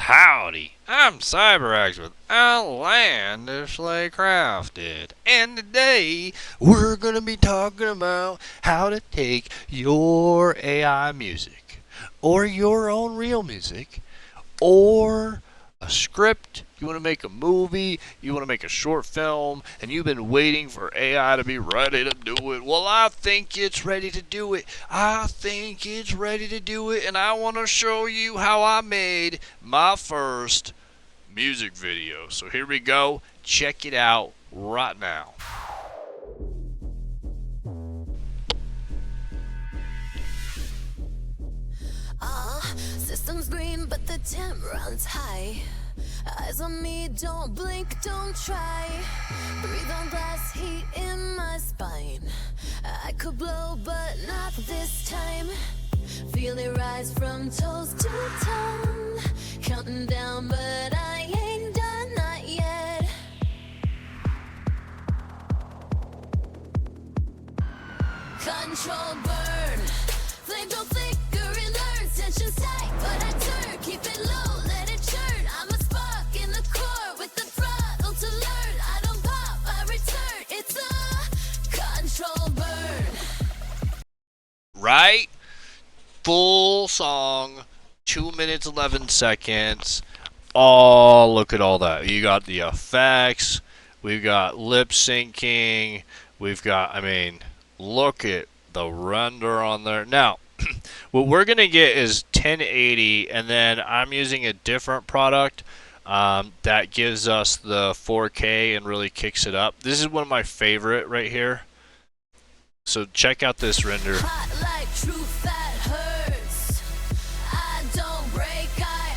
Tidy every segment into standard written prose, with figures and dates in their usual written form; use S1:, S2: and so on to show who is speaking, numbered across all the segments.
S1: Howdy, I'm CyberAxe with Outlandishly Crafted, and today we're going to be talking about how to take your AI music, or your own real music, or a script. You want to make a movie, you want to make a short film, and you've been waiting for AI to be ready to do it. Well, I think it's ready to do it. And I want to show you how I made my first music video. So here we go. Check it out right now.
S2: System's green, but the temp runs high. Eyes on me, don't blink, don't try. Breathe on glass, heat in my spine. I could blow, but not this time. Feel it rise from toes to tongue. Counting down, but I ain't done, not yet. Control burn. Flame don't flicker and learn. Tension's tight, but I turn. Keep it low, let it churn. I'm a spark in the core with the throttle to learn. I don't pop, I return. It's a control burn.
S1: Right? Full song, 2 minutes 11 seconds. Oh, look at all that. You got the effects, we've got lip syncing, we've got, look at the render on there. Now, what we're going to get is 1080, and then I'm using a different product that gives us the 4K and really kicks it up. This is one of my favorite right here. So check out this render.
S2: Hot like truth that hurts. I don't break, I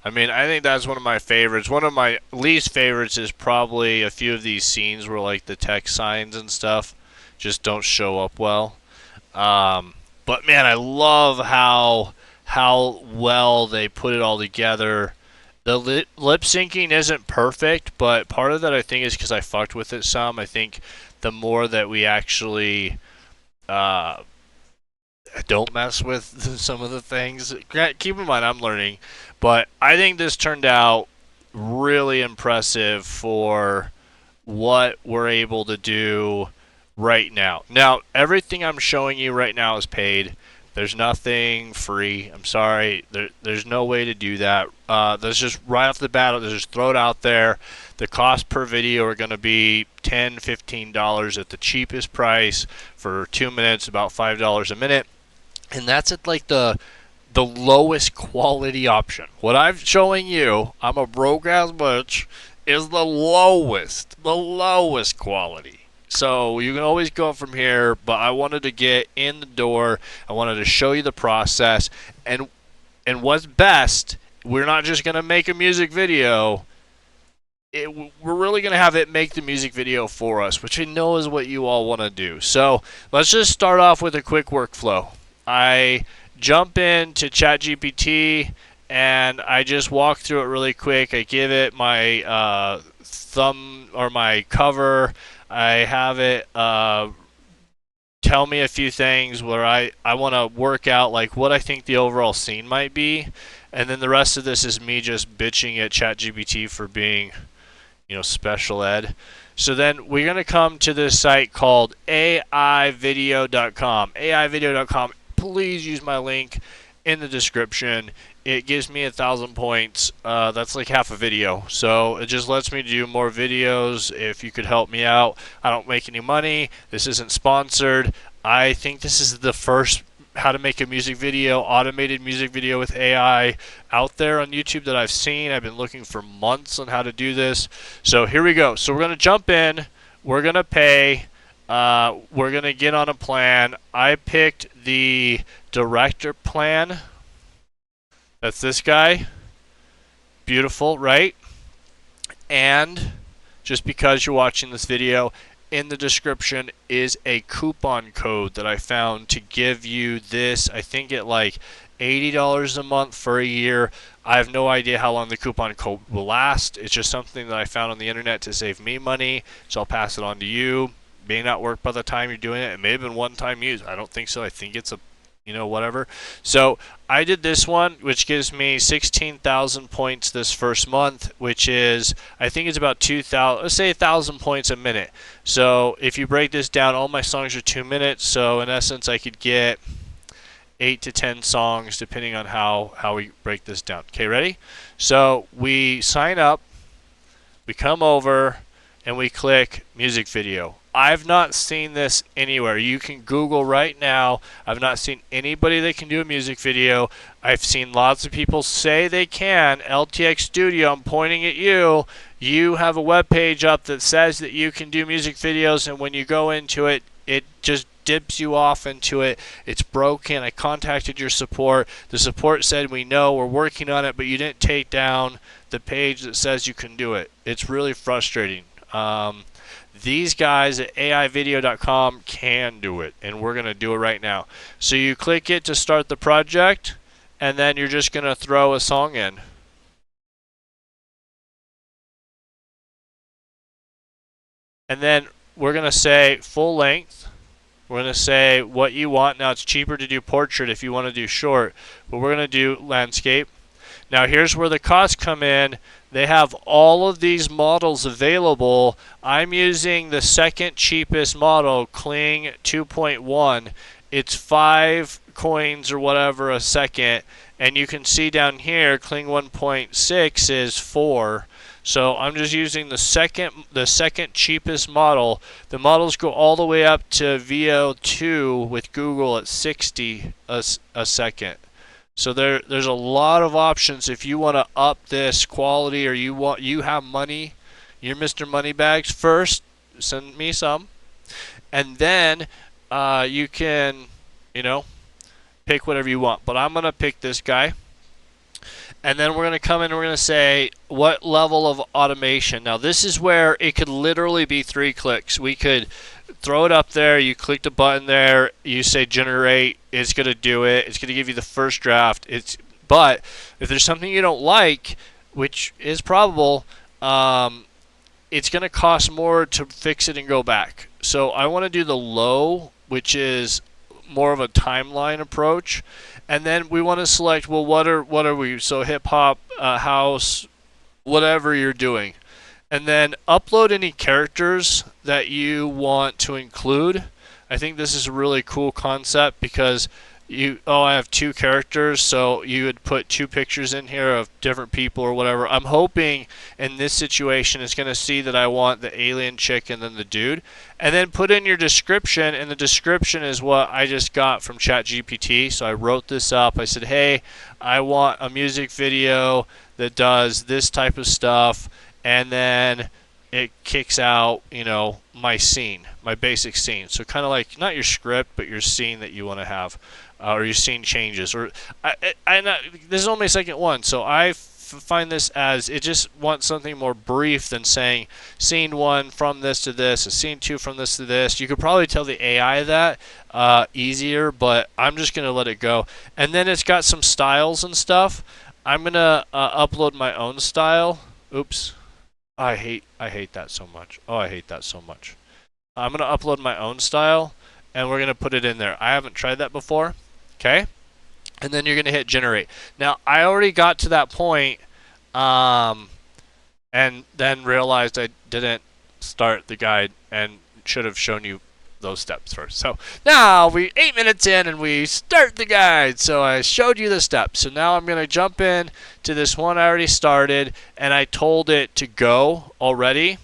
S2: earn.
S1: I think that's one of my favorites. One of my least favorites is probably a few of these scenes where like the text signs and stuff just don't show up well. But man, I love how well they put it all together. The lip syncing isn't perfect, but part of that I think is because I fucked with it some. I think the more that we actually don't mess with some of the things, keep in mind I'm learning, but I think this turned out really impressive for what we're able to do right now. Now, everything I'm showing you right now is paid. There's nothing free. I'm sorry. There's no way to do that. That's just right off the bat. Let's just throw it out there. The cost per video are going to be $10, $15 at the cheapest price for 2 minutes, about $5 a minute. And that's at like the lowest quality option. What I'm showing you, I'm a broke ass bitch, is the lowest quality. So you can always go from here, but I wanted to get in the door. I wanted to show you the process. And what's best, we're not just going to make a music video. We're really going to have it make the music video for us, which I know is what you all want to do. So let's just start off with a quick workflow. I jump into ChatGPT and I just walk through it really quick. I give it my thumb or my cover. I have it tell me a few things where I want to work out like what I think the overall scene might be, and then the rest of this is me just bitching at ChatGPT for being, special ed. So then we're going to come to this site called aivideo.com. aivideo.com. Please use my link in the description. It gives me 1,000 points. That's like half a video. So it just lets me do more videos if you could help me out. I don't make any money. This isn't sponsored. I think this is the first how to make a music video, automated music video with AI out there on YouTube that I've seen. I've been looking for months on how to do this. So here we go. So we're going to jump in. We're going to pay. We're going to get on a plan. I picked the director plan. That's this guy. Beautiful, right? And just because you're watching this video, in the description is a coupon code that I found to give you this. I think at like $80 a month for a year. I have no idea how long the coupon code will last. It's just something that I found on the internet to save me money, so I'll pass it on to you. May not work by the time you're doing it. It may have been one-time use. I don't think so. I think it's a whatever. So I did this one, which gives me 16,000 points this first month, which is, I think it's about 2,000, let's say 1,000 points a minute. So if you break this down, all my songs are 2 minutes. So in essence, I could get 8 to 10 songs depending on how we break this down. Okay, ready? So we sign up, we come over, and we click music video. I've not seen this anywhere. You can Google right now. I've not seen anybody that can do a music video. I've seen lots of people say they can. LTX Studio, I'm pointing at you. You have a web page up that says that you can do music videos, and when you go into it, it just dips you off into it. It's broken. I contacted your support. The support said, we know, we're working on it, but you didn't take down the page that says you can do it. It's really frustrating. These guys at aivideo.com can do it, and we're going to do it right now. So you click it to start the project, and then you're just going to throw a song in. And then we're going to say full length. We're going to say what you want. Now it's cheaper to do portrait if you want to do short, but we're going to do landscape. Now here's where the costs come in. They have all of these models available. I'm using the second cheapest model, Kling 2.1. It's 5 coins or whatever a second, and you can see down here Kling 1.6 is 4. So I'm just using the second cheapest model. The models go all the way up to VO2 with Google at 60 a second. So there's a lot of options if you want to up this quality, or you have money, you're Mr. Moneybags. First, send me some, and then you can, pick whatever you want. But I'm gonna pick this guy, and then we're gonna come in and we're gonna say what level of automation. Now this is where it could literally be 3 clicks. We could throw it up there, you click the button there, you say generate, it's going to do it, it's going to give you the first draft. But if there's something you don't like, which is probable, it's going to cost more to fix it and go back. So I want to do the low, which is more of a timeline approach, and then we want to select, well, what are we? So hip hop, house, whatever you're doing. And then upload any characters that you want to include. I think this is a really cool concept because I have 2 characters, so you would put 2 pictures in here of different people or whatever. I'm hoping in this situation it's going to see that I want the alien chick and then the dude. And then put in your description, and the description is what I just got from ChatGPT. So I wrote this up. I said, hey, I want a music video that does this type of stuff. And then it kicks out, my scene, my basic scene. So kind of like not your script, but your scene that you want to have, or your scene changes. Or this is only my second one, so I find this as it just wants something more brief than saying scene 1 from this to this, a scene 2 from this to this. You could probably tell the AI that easier, but I'm just gonna let it go. And then it's got some styles and stuff. I'm gonna upload my own style. Oops. I hate that so much. Oh, I hate that so much. I'm going to upload my own style, and we're going to put it in there. I haven't tried that before. Okay? And then you're going to hit generate. Now, I already got to that point, and then realized I didn't start the guide and should have shown you those steps first. So now we 8 minutes in and we start the guide. So I showed you the steps. So now I'm going to jump in to this one I already started, and I told it to go already.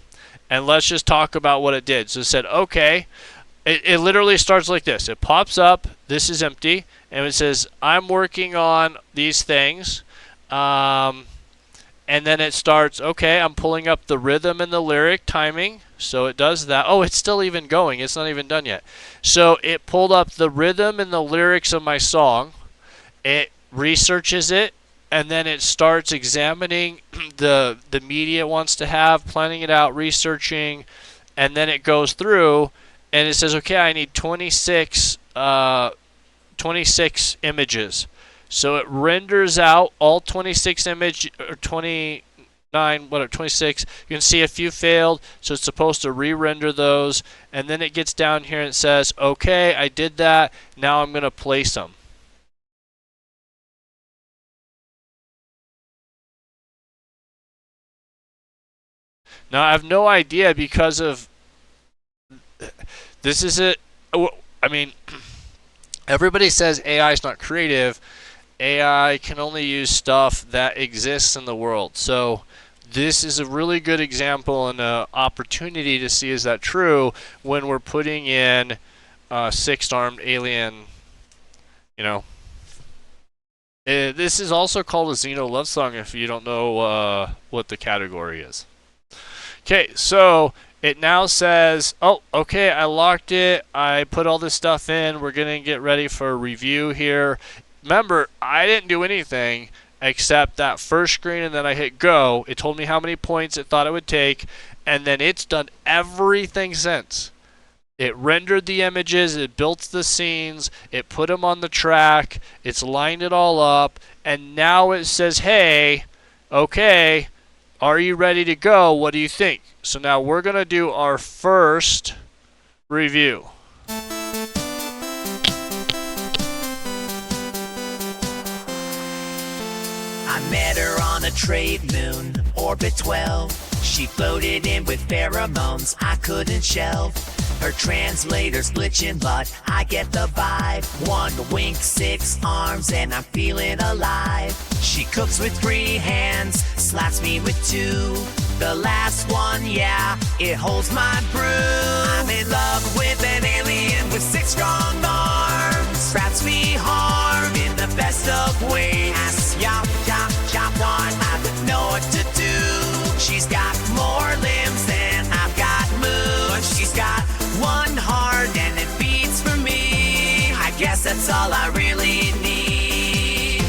S1: And let's just talk about what it did. So it said, okay. It literally starts like this. It pops up. This is empty. And it says, I'm working on these things. And then it starts, okay, I'm pulling up the rhythm and the lyric timing. So it does that. Oh, it's still even going. It's not even done yet. So it pulled up the rhythm and the lyrics of my song. It researches it, and then it starts examining the media it wants to have, planning it out, researching, and then it goes through, and it says, okay, I need 26 images. So it renders out all 26 image, or 26. You can see a few failed, so it's supposed to re-render those, and then it gets down here and it says, okay, I did that, now I'm going to place them. Now I have no idea because of this is it. I mean, everybody says AI is not creative. AI can only use stuff that exists in the world. So this is a really good example and an opportunity to see, is that true when we're putting in a six-armed alien, you know. This is also called a Xeno love song if you don't know what the category is. Okay, so it now says, oh, okay, I locked it. I put all this stuff in. We're going to get ready for a review here. Remember, I didn't do anything except that first screen, and then I hit go. It told me how many points it thought it would take, and then it's done everything since. It rendered the images, it built the scenes, it put them on the track, it's lined it all up, and now it says, hey, okay, are you ready to go? What do you think? So now we're going to do our first review.
S3: I met her on a trade moon, orbit 12. She floated in with pheromones I couldn't shelve. Her translator's glitching, but I get the vibe. One wink, 6 arms, and I'm feeling alive. She cooks with 3 hands, slaps me with 2. The last one, yeah, it holds my brew. I'm in love with an alien with 6 strong arms. Wraps me hard in the best of ways. Yop, yop, yop on, I don't know what to do. She's got more limbs than I've got moves. She's got one heart and it beats for me. I guess that's all I really need.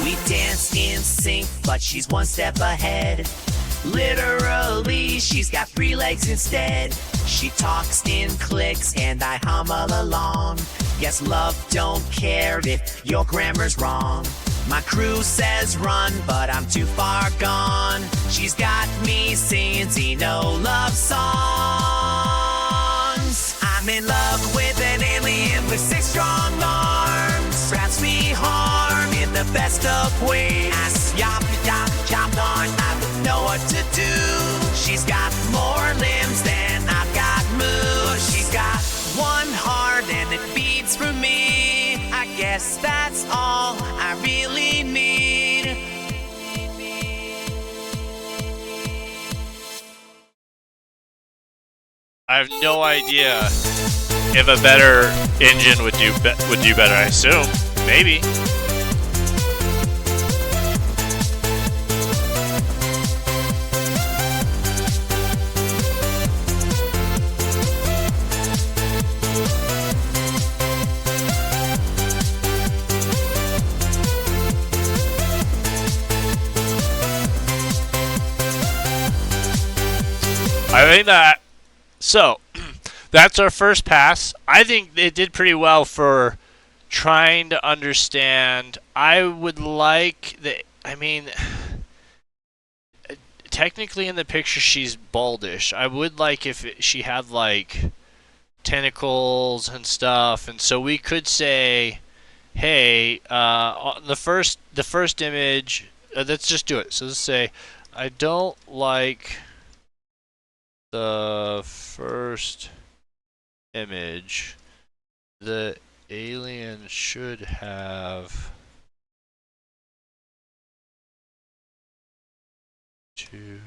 S3: We dance in sync, but she's one step ahead. Literally, she's got 3 legs instead. She talks in clicks and I hummel along. Yes, love don't care if your grammar's wrong. My crew says run, but I'm too far gone. She's got me singing Xeno love songs. I'm in love with an alien with 6 strong arms. Wraps me hard in the best of ways. Yop, yop, yop on, I don't know what to do. She's got more limbs than I've got moves. She's got one heart and it beats for me. I guess that's all I really need.
S1: I have no idea if a better engine would do better. I assume, maybe. I think that, so, that's our first pass. I think it did pretty well for trying to understand. I would like technically in the picture she's baldish. I would like if she had like tentacles and stuff, and so we could say, hey, the first image, let's just do it. So let's say, I don't like the first image. The alien should have 2.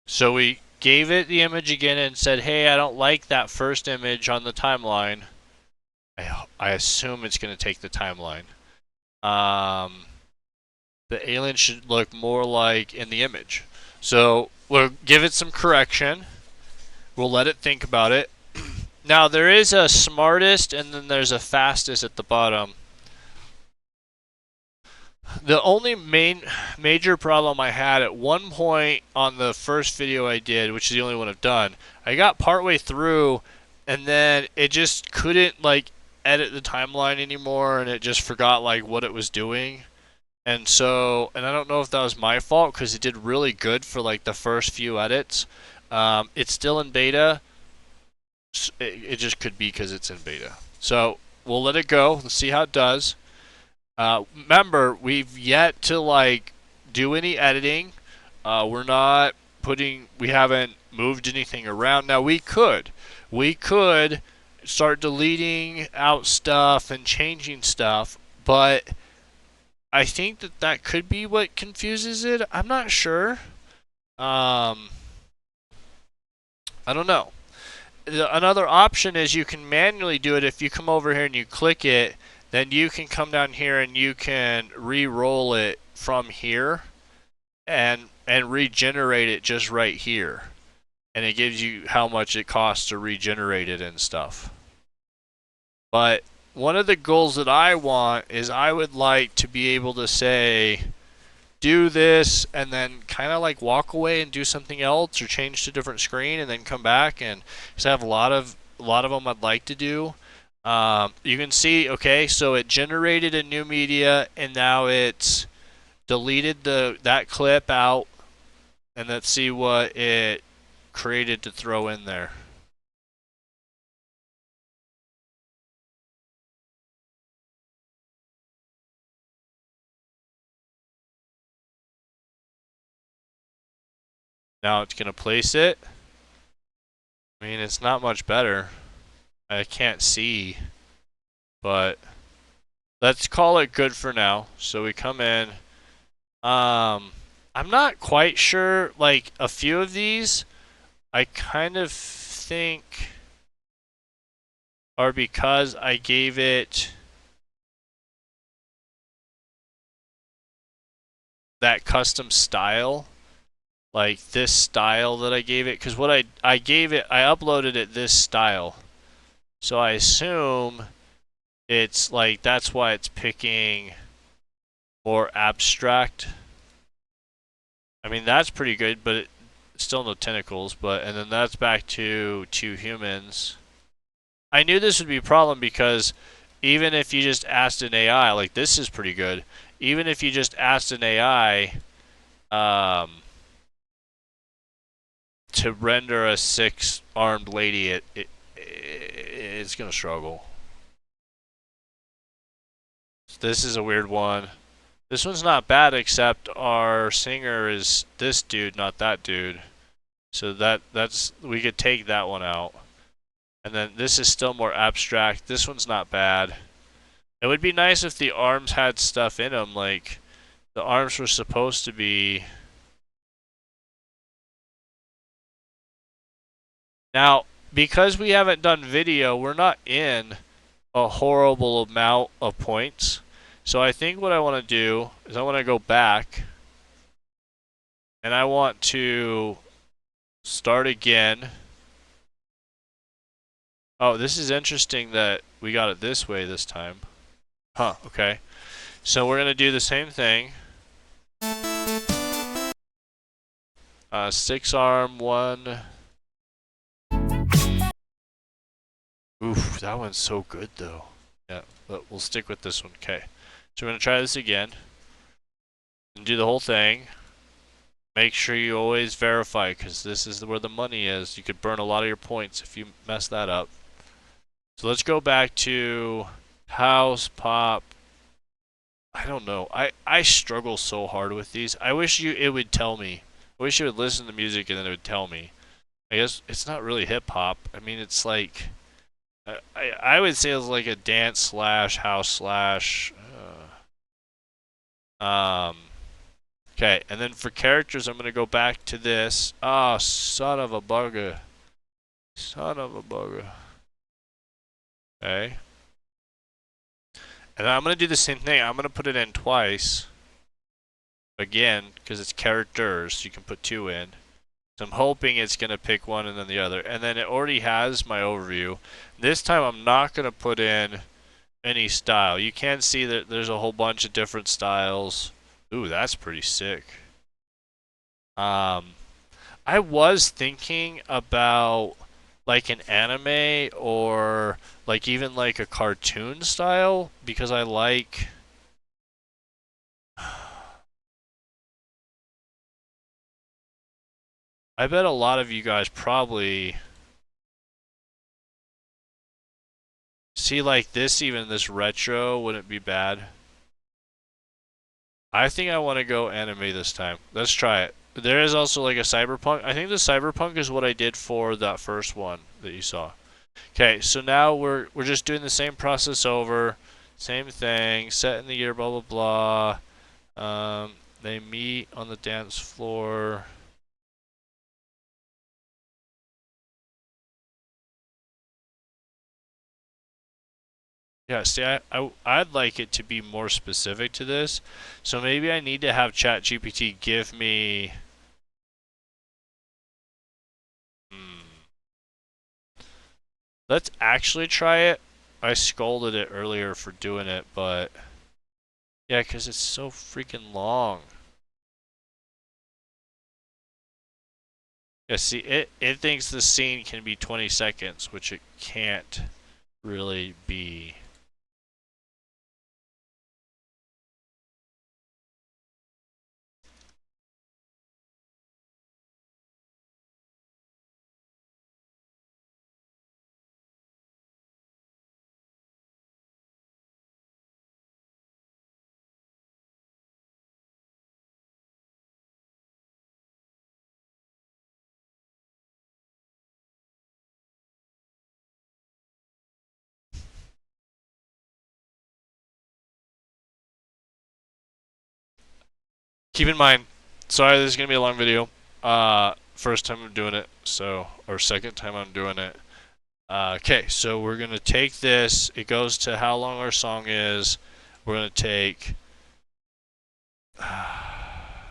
S1: So we gave it the image again and said, hey, I don't like that first image on the timeline. I assume it's going to take the timeline. The alien should look more like in the image. So we'll give it some correction. We'll let it think about it. Now there is a smartest and then there's a fastest at the bottom. The only major problem I had at one point on the first video I did, which is the only one I've done, I got partway through and then it just couldn't like edit the timeline anymore, and it just forgot like what it was doing. And so, and I don't know if that was my fault because it did really good for like the first few edits. It's still in beta. It just could be because it's in beta. So we'll let it go. Let's see how it does. Remember, we've yet to like do any editing. We're not putting. We haven't moved anything around. Now we could start deleting out stuff and changing stuff, but I think that could be what confuses it. I'm not sure. I don't know. Another option is you can manually do it. If you come over here and you click it, then you can come down here and you can re-roll it from here and regenerate it just right here. And it gives you how much it costs to regenerate it and stuff. But one of the goals that I want is I would like to be able to say, do this and then kind of like walk away and do something else or change to a different screen and then come back. And because I have a lot of them I'd like to do. You can see, okay, so it generated a new media and now it's deleted that clip out, and let's see what it created to throw in there. Now it's going to place it. I mean, it's not much better. I can't see, but let's call it good for now. So we come in. I'm not quite sure, like a few of these, I kind of think are because I gave it that custom style. Like this style that I gave it, because what I gave it, I uploaded it this style. So I assume it's like, that's why it's picking more abstract. I mean, that's pretty good, but still no tentacles. But, and then that's back to 2 humans. I knew this would be a problem because even if you just asked an AI, like this is pretty good. Even if you just asked an AI, to render a 6-armed lady, it's gonna struggle. This is a weird one. This one's not bad, except our singer is this dude, not that dude. So that's we could take that one out. And then this is still more abstract. This one's not bad. It would be nice if the arms had stuff in them, like the arms were supposed to be. Now, because we haven't done video, we're not in a horrible amount of points. So I think what I want to do is I want to go back and I want to start again. Oh, this is interesting that we got it this way this time. Huh, okay. So we're going to do the same thing. 6-arm, 1. Oof, that one's so good though. Yeah, but we'll stick with this one. Okay. So we're going to try this again. And do the whole thing. Make sure you always verify, because this is where the money is. You could burn a lot of your points if you mess that up. So let's go back to house, pop. I don't know. I struggle so hard with these. I wish it would tell me. I wish you would listen to music and then it would tell me. I guess it's not really hip hop. I mean, it's like, I would say it's like a dance slash house slash. Okay, and then for characters, I'm gonna go back to this. Ah, oh, son of a bugger. Son of a bugger. Okay. And I'm gonna do the same thing. I'm gonna put it in twice. Again, because it's characters, you can put 2 in. So I'm hoping it's going to pick one and then the other. And then it already has my overview. This time I'm not going to put in any style. You can see that there's a whole bunch of different styles. Ooh, that's pretty sick. Um, I was thinking about like an anime or like even like a cartoon style because I like I bet a lot of you guys probably see like this, even this retro wouldn't be bad. I think I want to go anime this time. Let's try it. There is also like a cyberpunk. I think the cyberpunk is what I did for that first one that you saw. Okay, so now we're just doing the same process over, same thing, setting the year, blah blah blah. They meet on the dance floor. Yeah, see, I'd like it to be more specific to this, so maybe I need to have ChatGPT give me. Hmm, let's actually try it. I scolded it earlier for doing it, but yeah, because it's so freaking long. Yeah, see, it thinks the scene can be 20 seconds, which it can't really be. Keep in mind, sorry, this is gonna be a long video. First time I'm doing it, so or second time I'm doing it. Okay, so we're gonna take this. It goes to how long our song is. We're gonna take. I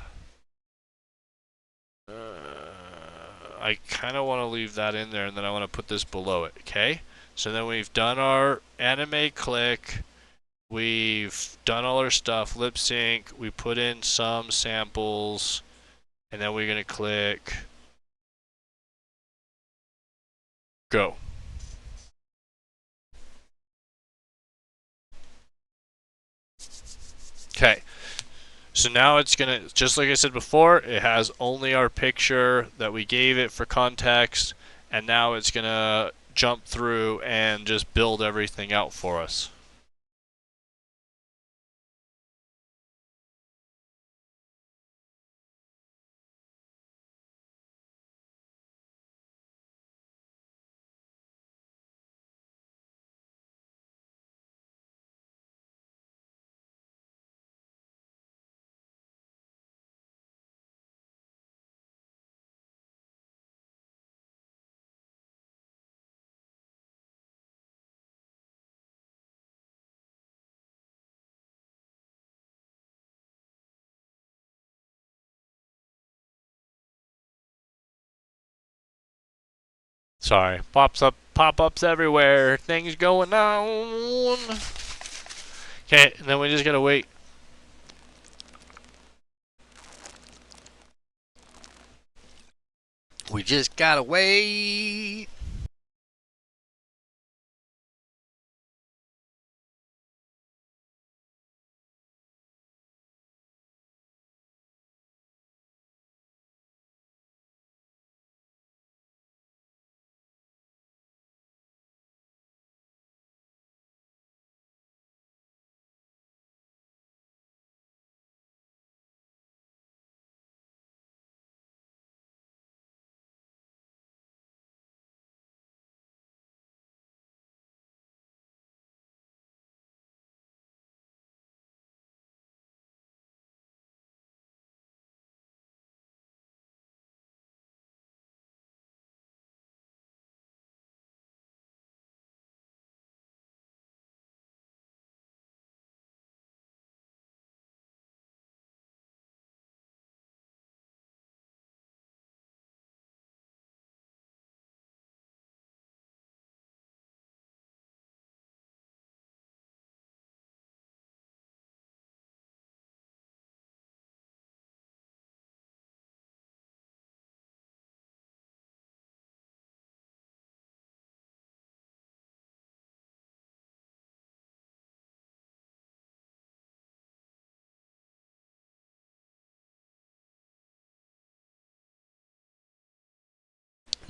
S1: kind of want to leave that in there, and then I want to put this below it. Okay. So then we've done our anime click. We've done all our stuff. Lip sync. We put in some samples, and then we're gonna click go. Okay. So now it's gonna, just like I said before, it has only our picture that we gave it for context, and now it's gonna jump through and just build everything out for us. Sorry, pop-ups everywhere, things going on. Okay, and then we just gotta wait. We just gotta wait.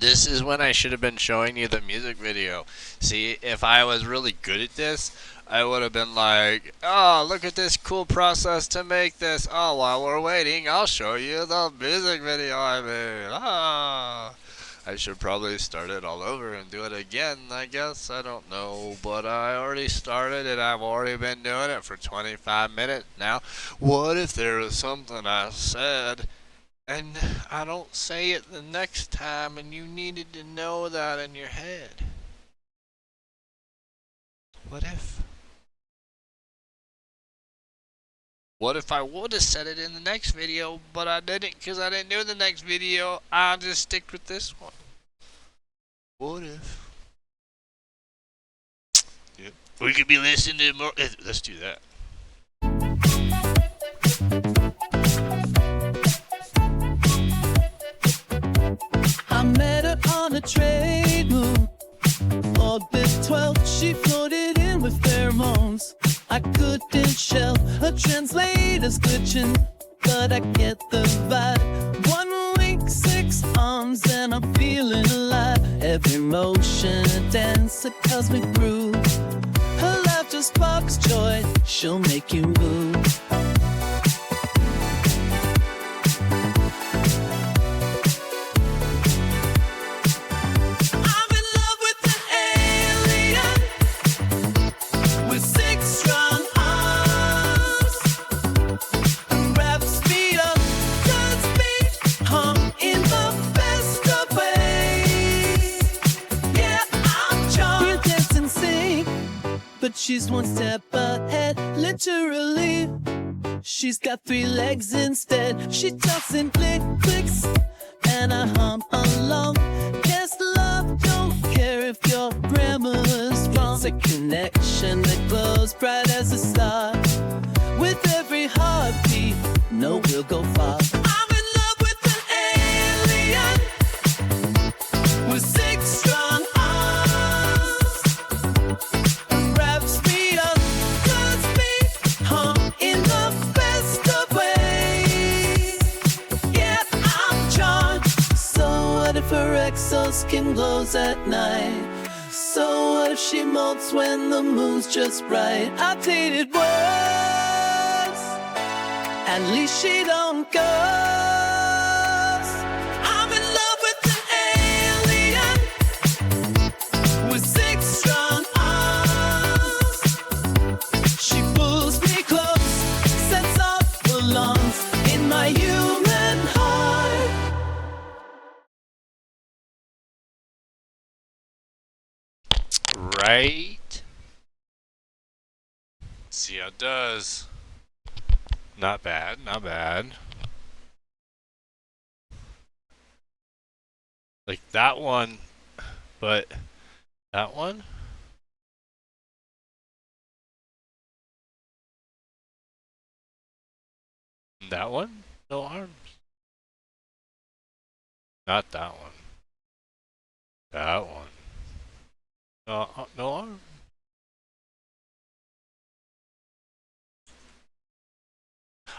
S1: This is when I should have been showing you the music video. See, if I was really good at this, I would have been like, oh, look at this cool process to make this. Oh, while we're waiting, I'll show you the music video I made. Ah. I should probably start it all over and do it again, I guess. I don't know. But I already started and I've already been doing it for 25 minutes now. What if there was something I said and I don't say it the next time and you needed to know that in your head? What if? What if I would have said it in the next video, but I didn't because I didn't do the next video? I'll just stick with this one. What if? Yep. We could be listening to more. Let's do that.
S4: I met her on a trade moon. Orbit 12, she floated in with pheromones. I couldn't shell, her translator's glitching, but I get the vibe. 1 week, 6 arms, and I'm feeling alive. Every motion a dance, a cosmic groove. Her laughter sparks joy, she'll make you move. But she's one step ahead, literally. She's got 3 legs instead. She talks in clicks, and I hum along. Guess love don't care if your grammar's wrong. It's a connection that glows bright as a star. With every heartbeat, no, we'll go far. I'm in love with an alien with 6 strong arms. Wraps me up, cuts me home in the best of ways. Yeah, I'm charmed. So what if her exoskin glows at night? So what if she molts when the moon's just right? Outdated words, at least she don't ghost. I'm in love with an alien with 6 strong arms. She pulls me close, sets off alarms in my human heart.
S1: Right? See how it does. Not bad, not bad. Like that one, but that one? That one? No arms. Not that one. That one. No arm.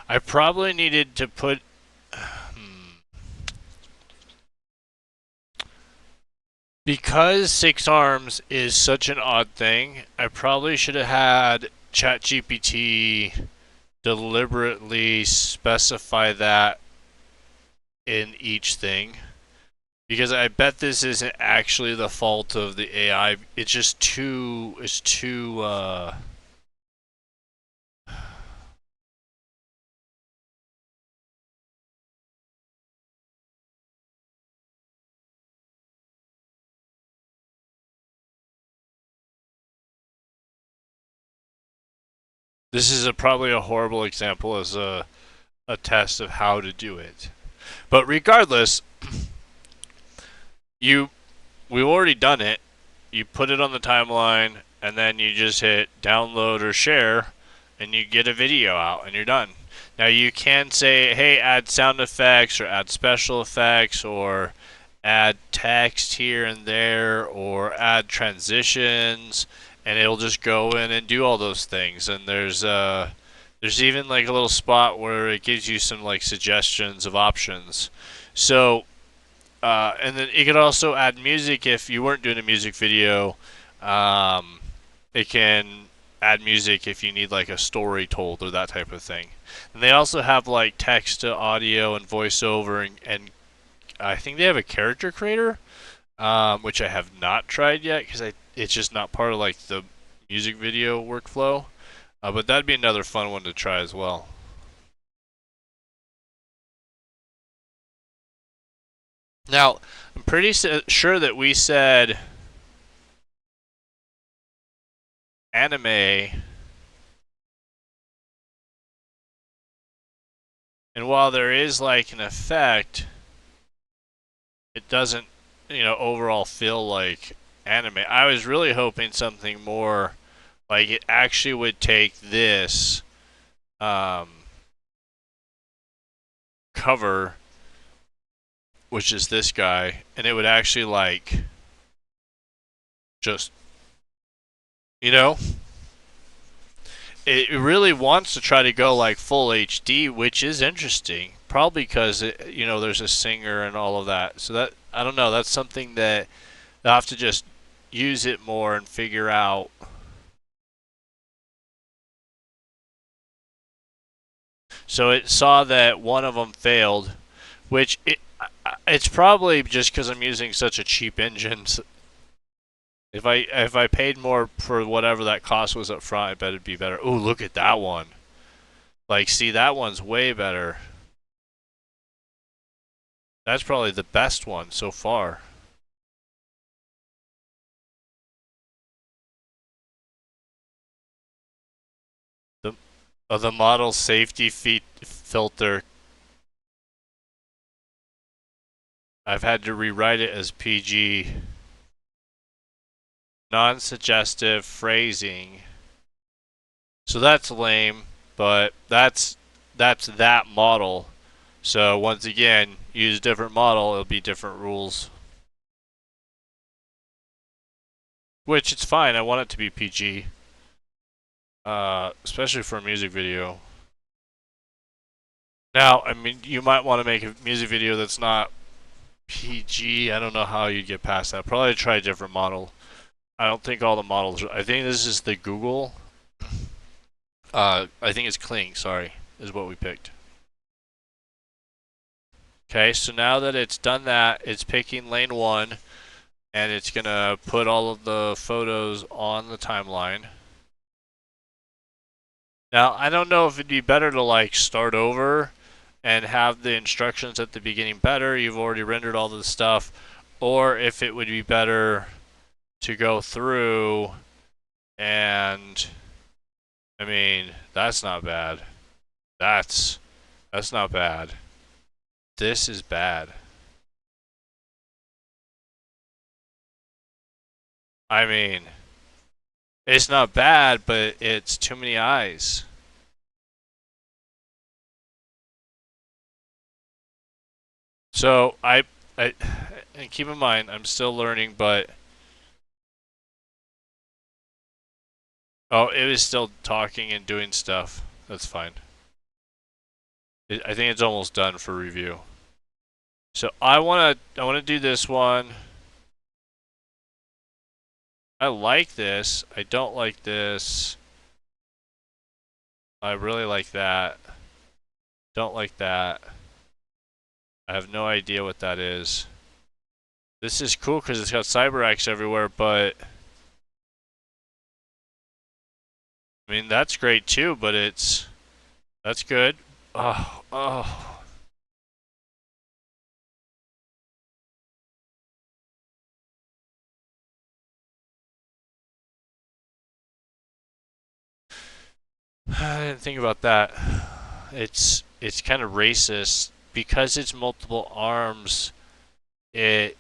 S1: I probably needed to put... Because 6 arms is such an odd thing, I probably should have had ChatGPT deliberately specify that in each thing. Because I bet this isn't actually the fault of the AI. It's just too... It's too... This is probably a horrible example as a test of how to do it. But regardless, we've already done it. You put it on the timeline, and then you just hit download or share, and you get a video out, and you're done. Now you can say, hey, add sound effects, or add special effects, or add text here and there, or add transitions, and it'll just go in and do all those things. And there's even like a little spot where it gives you some like suggestions of options. So and then it could also add music if you weren't doing a music video. It can add music if you need like a story told or that type of thing. And they also have like text to audio and voiceover, and I think they have a character creator, which I have not tried yet because it's just not part of like the music video workflow. But that'd be another fun one to try as well. Now, I'm pretty sure that we said anime, and while there is like an effect, it doesn't, overall feel like anime. I was really hoping something more like it actually would take this cover, which is this guy, and it would actually like just, it really wants to try to go like full HD, which is interesting. Probably because there's a singer and all of that. So that, I don't know. That's something that they'll have to just use it more and figure out. So it saw that one of them failed, which it's probably just because I'm using such a cheap engine. If I paid more for whatever that cost was up front, I bet it'd be better. Ooh, look at that one. Like, see, that one's way better. That's probably the best one so far. The model safety filter. I've had to rewrite it as PG. Non-suggestive phrasing. So that's lame, but that's that model. So once again, use a different model, it'll be different rules. Which it's fine. I want it to be PG. Especially for a music video. Now, I mean, you might want to make a music video that's not PG. I don't know how you'd get past that. Probably try a different model. I don't think all the models. I think this is the Google. I think it's Kling. Sorry, is what we picked. Okay, so now that it's done that, it's picking lane 1, and it's gonna put all of the photos on the timeline. Now, I don't know if it'd be better to like start over and have the instructions at the beginning better. You've already rendered all the stuff, or if it would be better to go through and, I mean, that's not bad. That's not bad. This is bad. I mean, it's not bad, but it's too many eyes. So and keep in mind, I'm still learning, but oh, it was still talking and doing stuff. That's fine. I think it's almost done for review. So I wanna do this one. I like this. I don't like this. I really like that. Don't like that. I have no idea what that is. This is cool because it's got CyberAxe everywhere, but I mean that's great too. But that's good. Oh. I didn't think about that. It's kind of racist because it's multiple arms. The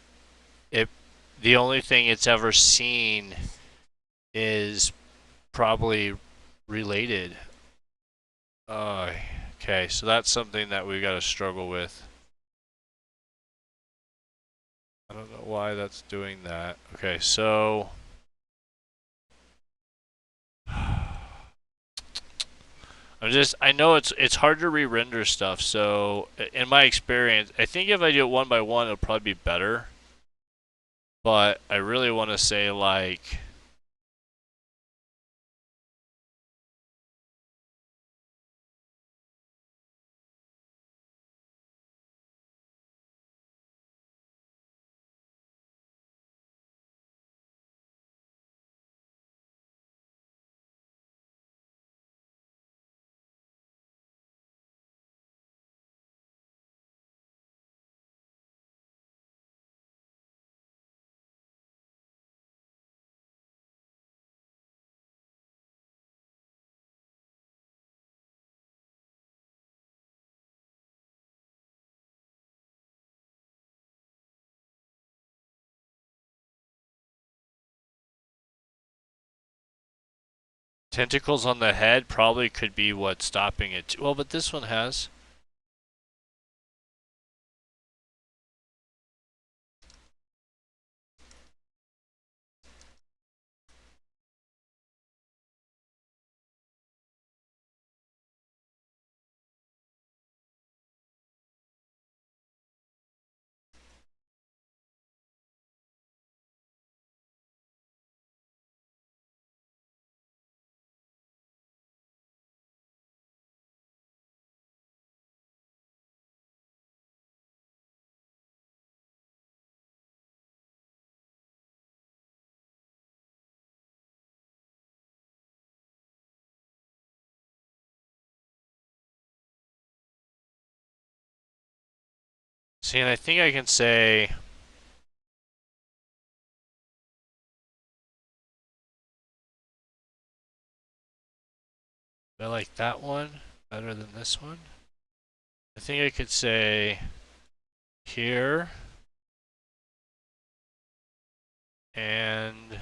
S1: only thing it's ever seen is probably related. Okay, so that's something that we got to struggle with. I don't know why that's doing that. Okay, so I know it's hard to re-render stuff, so in my experience, I think if I do it one by one, it'll probably be better. But I really want to say, like, tentacles on the head probably could be what's stopping it. Well, but this one has. See, and I think I can say I like that one better than this one. I think I could say here and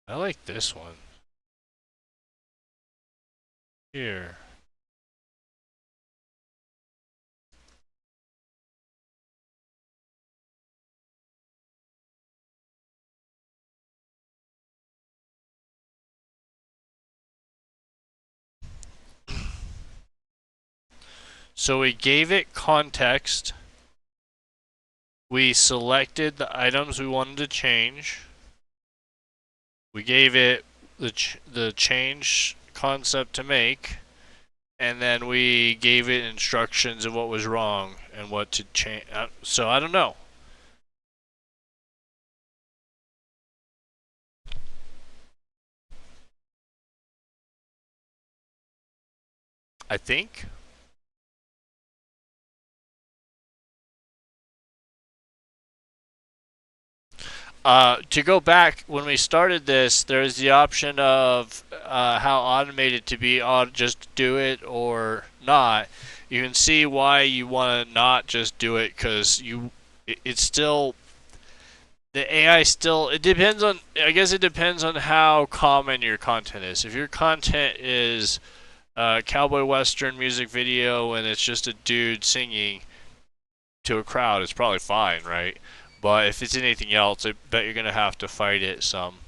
S1: I like this one here. So we gave it context. We selected the items we wanted to change. We gave it the change concept to make, and then we gave it instructions of what was wrong and what to change. So I don't know. I think. To go back, when we started this, there's the option of how automated to be, just do it or not. You can see why you want to not just do it, because it's still, the AI still, it depends on, I guess it depends on how common your content is. If your content is a cowboy western music video and it's just a dude singing to a crowd, it's probably fine, right? But if it's anything else, I bet you're going to have to fight it some.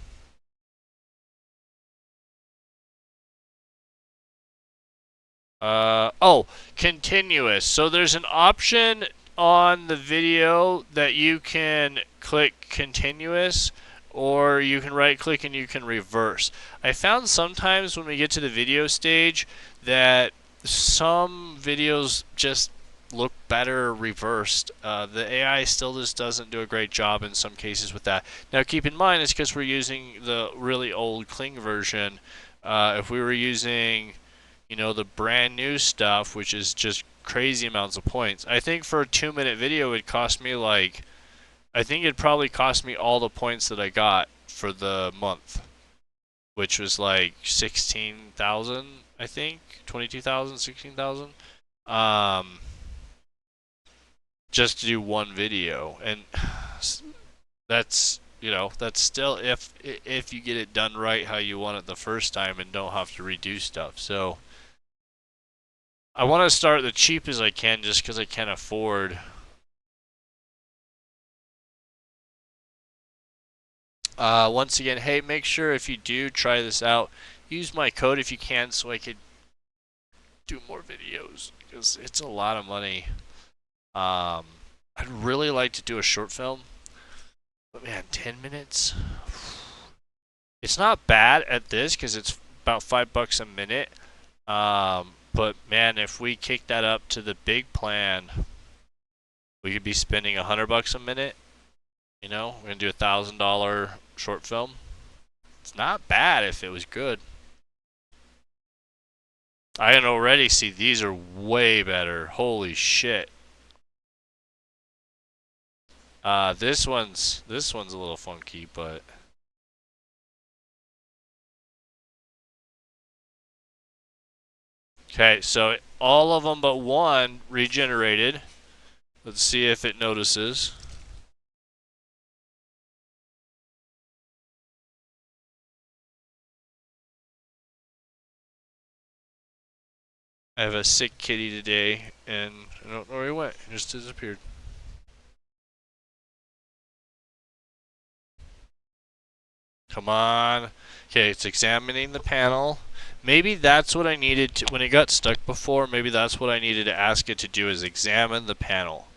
S1: Oh, continuous. So there's an option on the video that you can click continuous, or you can right click and you can reverse. I found sometimes when we get to the video stage that some videos just look better reversed. The AI still just doesn't do a great job in some cases with that. Now keep in mind, it's because we're using the really old Kling version. If we were using, you know, the brand new stuff, which is just crazy amounts of points, I think for a 2-minute video it'd cost me like, I think it'd probably cost me all the points that I got for the month, which was like 16,000, I think, 22,000, 16,000. Just to do one video, and that's, you know, that's still if you get it done right how you want it the first time and don't have to redo stuff. So I want to start the cheap as I can just because I can't afford. Once again, hey, make sure if you do try this out, use my code if you can so I could do more videos, because it's a lot of money. I'd really like to do a short film, but man, 10 minutes? It's not bad at this because it's about $5 a minute. But man, if we kick that up to the big plan, we could be spending $100 a minute. You know, we're gonna do $1,000 short film. It's not bad if it was good. I can already see these are way better. Holy shit. This one's a little funky, but okay, so all of them but one regenerated. Let's see if it notices. I have a sick kitty today, and I don't know where he went. He just disappeared. Come on. Okay, it's examining the panel. Maybe that's what I needed to, when it got stuck before, maybe that's what I needed to ask it to do, is examine the panel.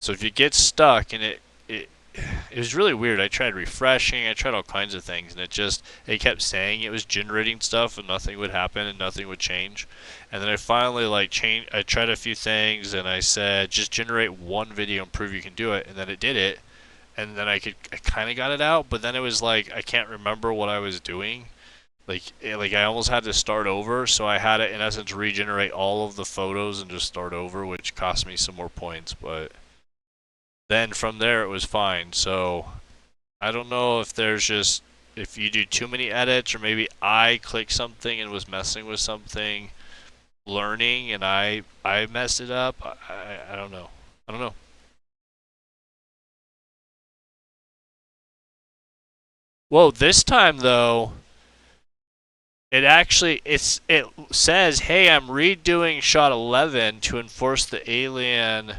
S1: So if you get stuck and it was really weird. I tried refreshing, I tried all kinds of things, and it kept saying it was generating stuff and nothing would happen and nothing would change. And then I finally I tried a few things and I said, just generate one video and prove you can do it, and then it did it. And then I kind of got it out, but then it was like, I can't remember what I was doing. Like I almost had to start over, so I had to, in essence, regenerate all of the photos and just start over, which cost me some more points, but then from there it was fine. So I don't know if if you do too many edits, or maybe I clicked something and was messing with something, learning, and I messed it up. I don't know. I don't know. Whoa, this time though, it says, hey, I'm redoing shot 11 to enforce the alien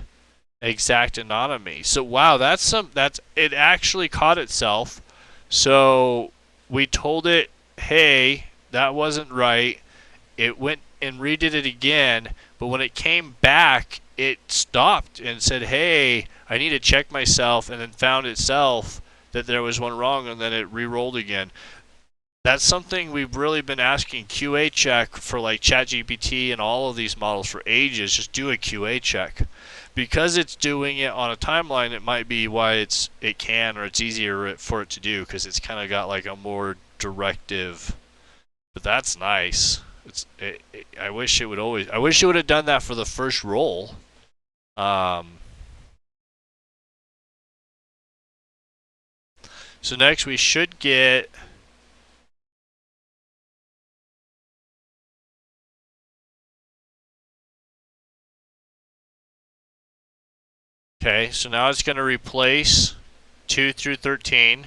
S1: exact anatomy. So wow, it actually caught itself. So we told it, hey, that wasn't right. It went and redid it again, but when it came back, it stopped and said, hey, I need to check myself, and then found itself that there was one wrong, and then it re-rolled again. That's something we've really been asking QA check for, like ChatGPT and all of these models for ages. Just do a QA check. Because it's doing it on a timeline, it might be why it's easier for it to do, because it's kind of got like a more directive. But that's nice. I wish it would have done that for the first roll. So next we should get okay, so now it's going to replace 2 through 13.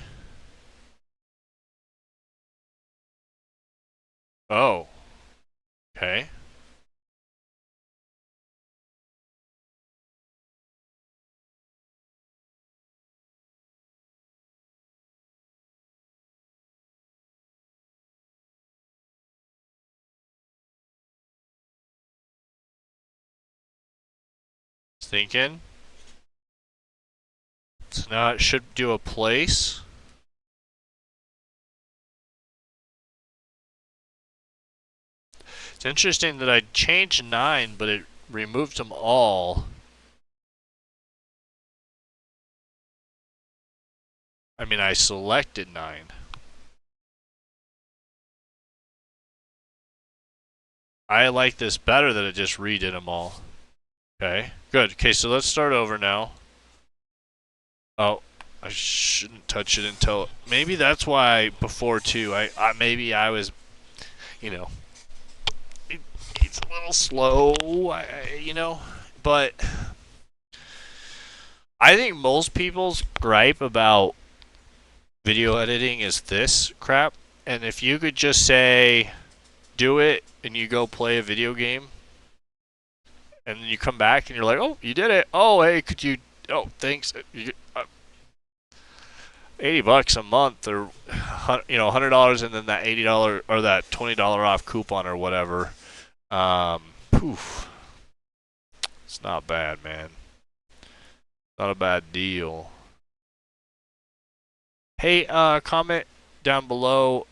S1: Oh. Okay. Thinking. So now it should do a place. It's interesting that I changed 9, but it removed them all. I mean, I selected 9. I like this better that it just redid them all. Okay, good. Okay, so let's start over now. Oh, I shouldn't touch it until... Maybe that's why before too. Maybe I was, you know... It's a little slow, you know, but I think most people's gripe about video editing is this crap. And if you could just say, do it, and you go play a video game, and then you come back and you're like, oh, you did it. Oh, hey, could you... Oh, thanks. $80 a month, or $100, and then that $80 or that $20 off coupon or whatever. Poof. It's not bad, man. Not a bad deal. Hey, comment down below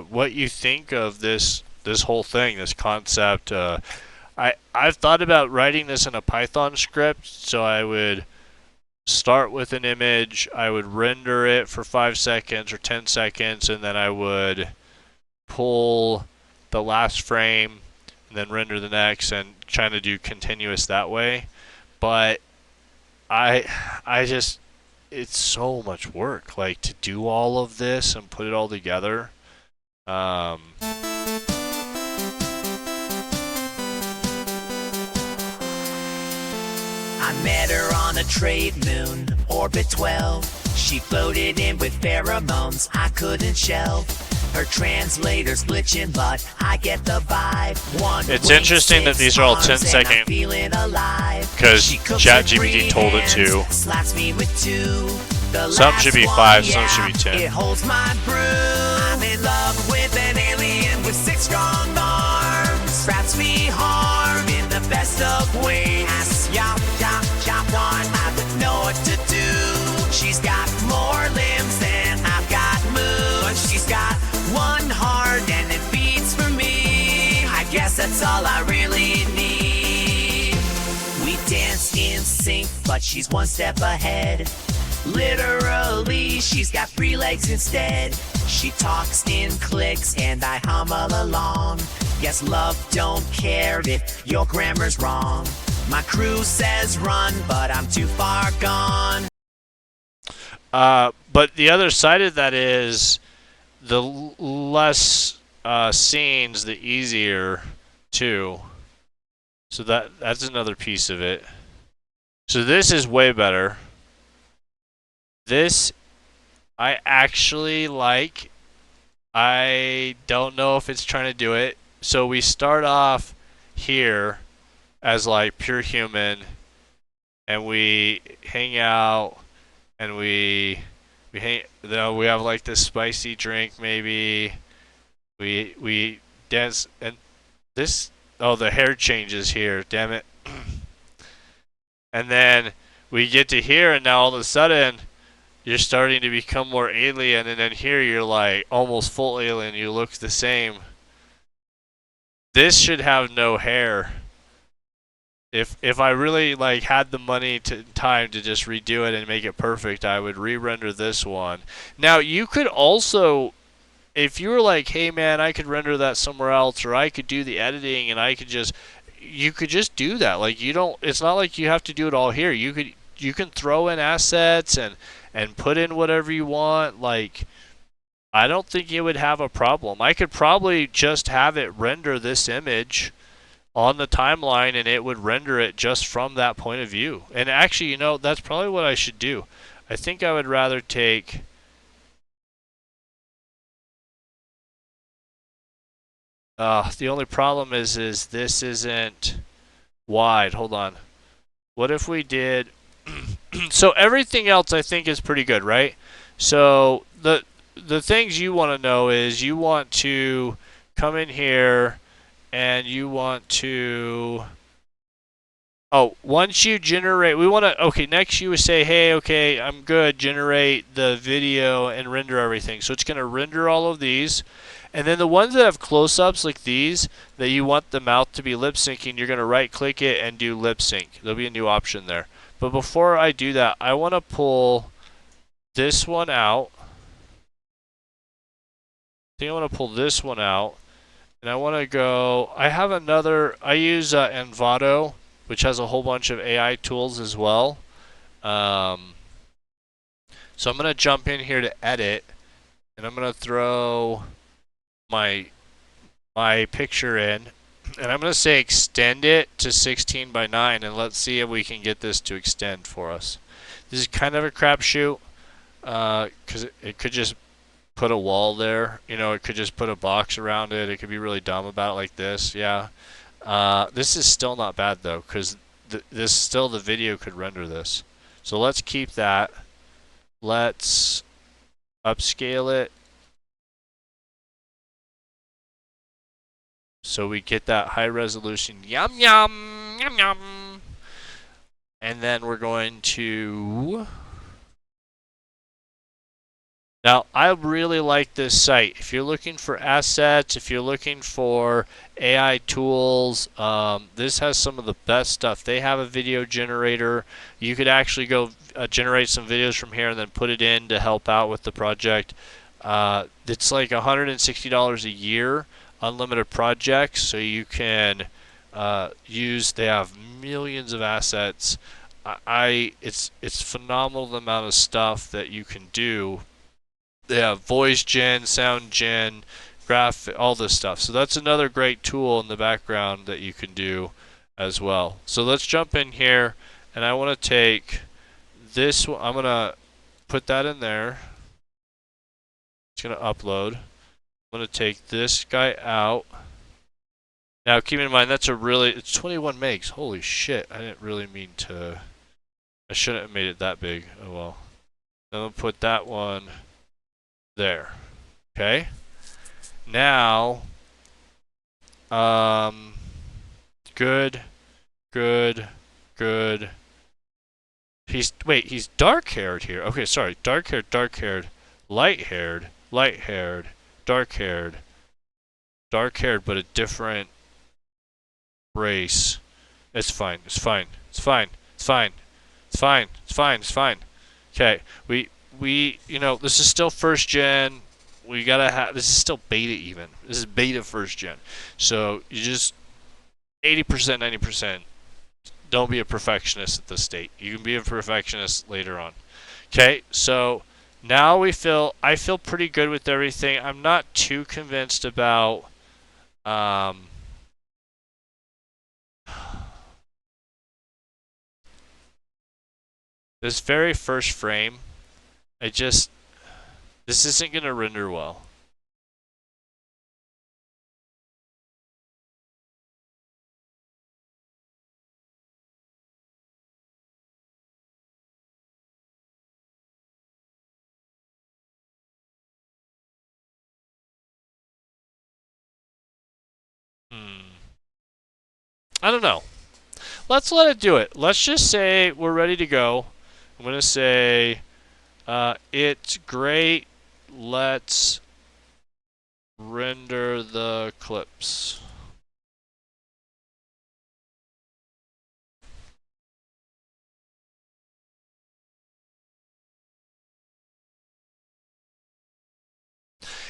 S1: what you think of this whole thing, this concept. I've thought about writing this in a Python script, so I would start with an image, I would render it for 5 seconds or 10 seconds, and then I would pull the last frame and then render the next, and trying to do continuous that way. But I just, it's so much work, like, to do all of this and put it all together.
S3: I met her on a trade moon, orbit 12. She floated in with pheromones I couldn't shelve. Her translator's glitching, but I get the vibe.
S1: It's interesting that these are all 10-second, because ChatGPT told it to. Some should be 5, some should be 10.
S3: It holds my brew. I'm in love with an alien with 6 strong arms. Wraps me hard in the best of ways. Yop, yop, yop on. I would know what to do. She's got more limbs than I've got moves. She's got one heart and it beats for me. I guess that's all I really need. We dance in sync, but she's one step ahead. Literally, she's got 3 legs instead. She talks in clicks and I hummel along. Yes, love don't care if your grammar's wrong. My crew says run, but I'm too far gone.
S1: But the other side of that is, the less scenes, the easier too. So that's another piece of it. So this is way better. This I actually like. I don't know if it's trying to do it. So we start off here as like pure human, and we hang out, and we have like this spicy drink maybe. We dance, and this, oh, the hair changes here, damn it. And then we get to here, and now all of a sudden you're starting to become more alien, and then here you're like almost full alien, you look the same. This should have no hair. If I really like had the money to time to just redo it and make it perfect, I would re-render this one. Now you could also, if you were like, hey man, I could render that somewhere else, or I could do the editing and I could just, you could just do that. Like, you don't, it's not like you have to do it all here. You can throw in assets and put in whatever you want. Like, I don't think you would have a problem. I could probably just have it render this image on the timeline, and it would render it just from that point of view. And actually, you know, that's probably what I should do. I think I would rather take the only problem is this isn't wide. Hold on. What if we did so everything else I think is pretty good, right? So the things you want to know is you want to come in here and you want to, once you generate, we want to, okay, next you would say, hey, okay, I'm good, generate the video and render everything. So it's going to render all of these. And then the ones that have close-ups like these, that you want the mouth to be lip-syncing, you're going to right-click it and do lip-sync. There'll be a new option there. But before I do that, I want to pull this one out. I think I want to pull this one out. And I want to go, I have another, I use Envato, which has a whole bunch of AI tools as well. So I'm going to jump in here to edit, and I'm going to throw my picture in, and I'm going to say extend it to 16 by 9, and let's see if we can get this to extend for us. This is kind of a crapshoot, because it could just put a wall there. You know, it could just put a box around it. It could be really dumb about it like this. Yeah. This is still not bad though, because the video could render this. So let's keep that. Let's upscale it so we get that high resolution. Yum yum yum yum. And then we're going to. Now, I really like this site. If you're looking for assets, if you're looking for AI tools, this has some of the best stuff. They have a video generator. You could actually go generate some videos from here and then put it in to help out with the project. It's like $160 a year, unlimited projects, so you can use. They have millions of assets. It's phenomenal the amount of stuff that you can do. They have voice gen, sound gen, graphic, all this stuff. So that's another great tool in the background that you can do as well. So let's jump in here, and I want to take this one. I'm going to put that in there. It's going to upload. I'm going to take this guy out. Now keep in mind that's it's 21 megs. Holy shit. I didn't really mean to. I shouldn't have made it that big. Oh well. I'm going to put that one there. Okay. Now, good. He's dark-haired here. Okay, sorry. Dark-haired, light-haired, dark-haired, but a different race. It's fine. Okay, this is still first gen. We gotta have. This is still beta even. This is beta first gen. So you just 80%, 90%. Don't be a perfectionist at this state. You can be a perfectionist later on. Okay, so now I feel pretty good with everything. I'm not too convinced about this very first frame. This isn't going to render well. I don't know. Let's let it do it. Let's just say we're ready to go. I'm going to say it's great. Let's render the clips.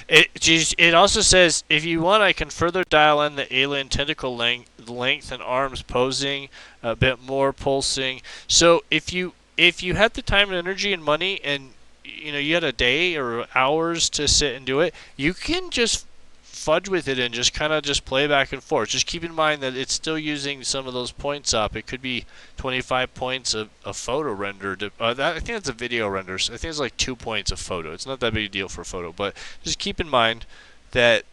S1: It also says, if you want, I can further dial in the alien tentacle length and arms posing, a bit more pulsing. So if you had the time and energy and money, and you had a day or hours to sit and do it, you can just fudge with it and just kind of just play back and forth. Just keep in mind that it's still using some of those points up. It could be 25 points of photo render. I think that's a video render. So I think it's like 2 points of photo. It's not that big a deal for photo, but just keep in mind that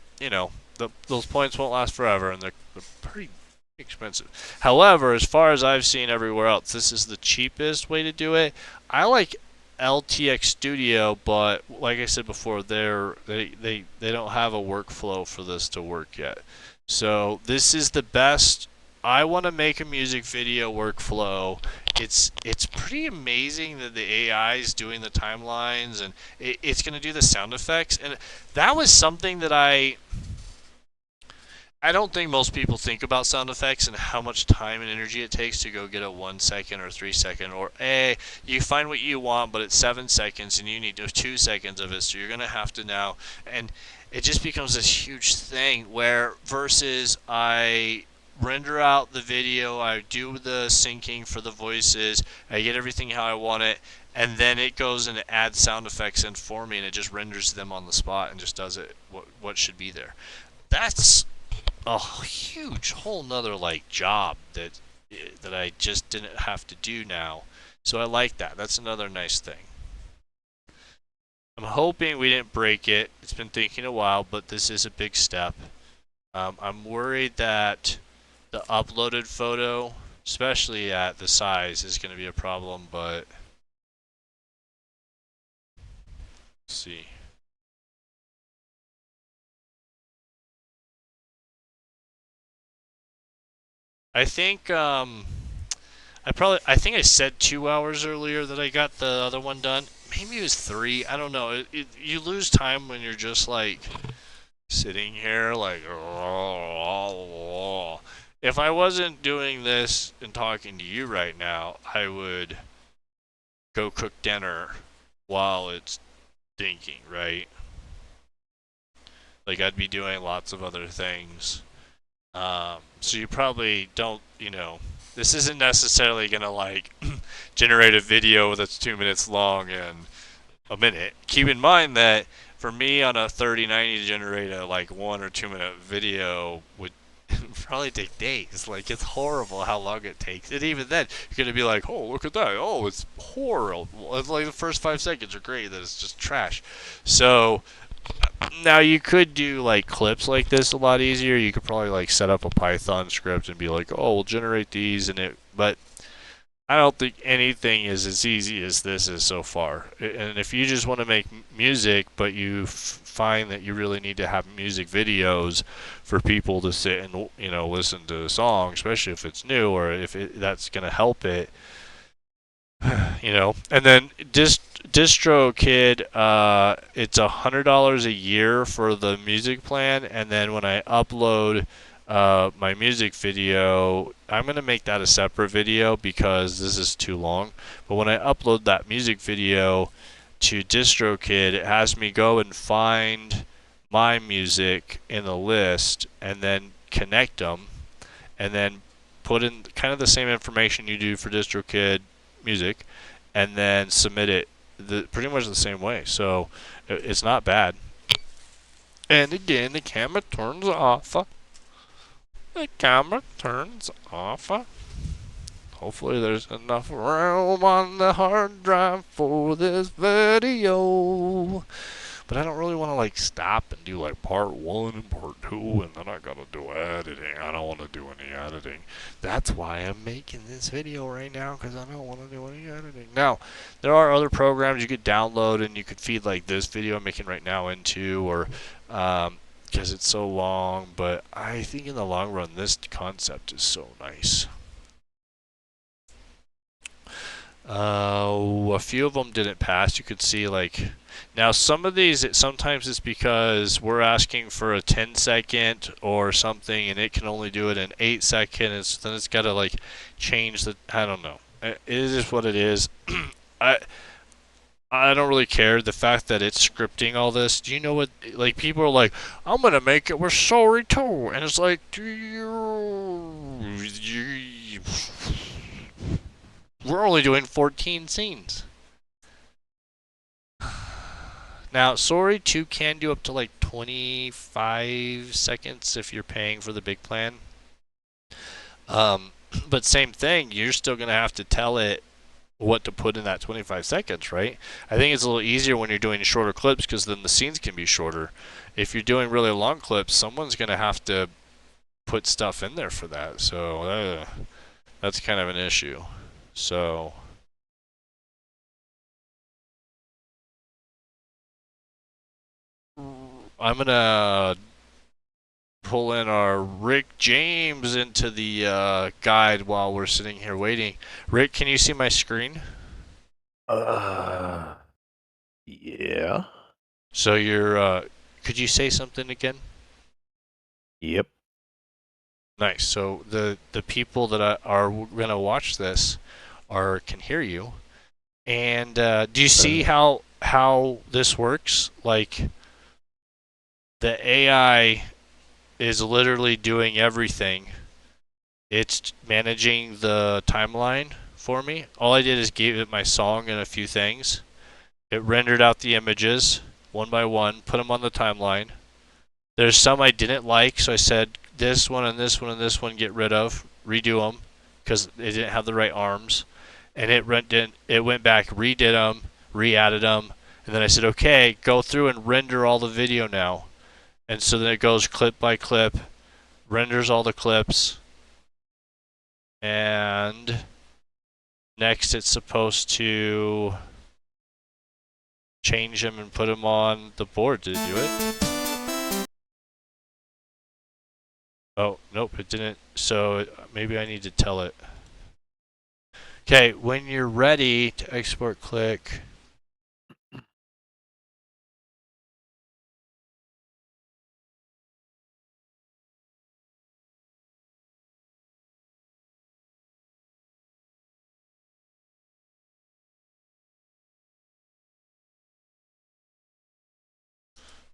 S1: those points won't last forever, and they're pretty expensive. However, as far as I've seen everywhere else, this is the cheapest way to do it. I like LTX Studio, but like I said before, they don't have a workflow for this to work yet. So this is the best. I want to make a music video workflow. It's pretty amazing that the AI is doing the timelines, and it's going to do the sound effects. And that was something that I don't think most people think about sound effects and how much time and energy it takes to go get a 1 second or 3 second, or you find what you want, but it's 7 seconds and you need 2 seconds of it, so you're gonna have to now, and it just becomes this huge thing where versus I render out the video, I do the syncing for the voices, I get everything how I want it, and then it goes and it adds sound effects in for me, and it just renders them on the spot and just does it what should be there. That's a huge whole nother job that I just didn't have to do now. So I like that. That's another nice thing. I'm hoping we didn't break it. It's been taking a while, but this is a big step. I'm worried that the uploaded photo, especially at the size, is going to be a problem, but let's see. I think I think I said 2 hours earlier that I got the other one done. Maybe it was three. I don't know. You lose time when you're just like sitting here like. If I wasn't doing this and talking to you right now, I would go cook dinner while it's thinking, right? Like I'd be doing lots of other things. So you probably don't, this isn't necessarily gonna like generate a video that's 2 minutes long in a minute. Keep in mind that for me on a 3090 to generate a like 1 or 2 minute video would probably take days. Like it's horrible how long it takes. And even then, you're gonna be like, oh look at that. Oh, it's horrible. It's like the first 5 seconds are great. Then it's just trash. So now you could do like clips like this a lot easier. You could probably like set up a Python script and be like, "Oh, we'll generate these," but I don't think anything is as easy as this is so far. And if you just want to make music, but you find that you really need to have music videos for people to sit and listen to a song, especially if it's new or if that's going to help it, And then DistroKid, it's $100 a year for the music plan, and then when I upload my music video, I'm gonna make that a separate video because this is too long. But when I upload that music video to DistroKid, it has me go and find my music in the list and then connect them, and then put in kind of the same information you do for DistroKid music, and then submit it pretty much the same way. So it's not bad. And again, the camera turns off. The camera turns off. Hopefully there's enough room on the hard drive for this video. But I don't really want to like stop and do like part 1 and part 2 and then I gotta do editing. I don't want to do any editing. That's why I'm making this video right now, because I don't want to do any editing. Now, there are other programs you could download and you could feed like this video I'm making right now into, or because it's so long. But I think in the long run this concept is so nice. A few of them didn't pass. You could see like, now some of these sometimes it's because we're asking for a 10-second or something and it can only do it in 8 seconds. Then it's got to like change the, I don't know. It is what it is. I don't really care. The fact that it's scripting all this. Do you know what, like, people are like, I'm gonna make it with sorry too, and it's like, we're only doing 14 scenes. Now, Sorry 2 can do up to like 25 seconds if you're paying for the big plan. But same thing, you're still going to have to tell it what to put in that 25 seconds, right? I think it's a little easier when you're doing shorter clips because then the scenes can be shorter. If you're doing really long clips, someone's going to have to put stuff in there for that. So that's kind of an issue. So I'm gonna pull in our Rick James into the guide while we're sitting here waiting. Rick, can you see my screen?
S5: Yeah.
S1: So you're could you say something again?
S5: Yep.
S1: Nice. So the people that are gonna watch this can hear you. And do you see how this works? Like, the AI is literally doing everything. It's managing the timeline for me. All I did is gave it my song and a few things. It rendered out the images one by one, put them on the timeline. There's some I didn't like, so I said this one and this one and this one get rid of, redo them, because they didn't have the right arms. And it went back, redid them, re-added them, and then I said, okay, go through and render all the video now. And so then it goes clip by clip, renders all the clips, and next it's supposed to change them and put them on the board. Did it do it? Oh, nope, it didn't. So maybe I need to tell it. Okay, when you're ready to export, click.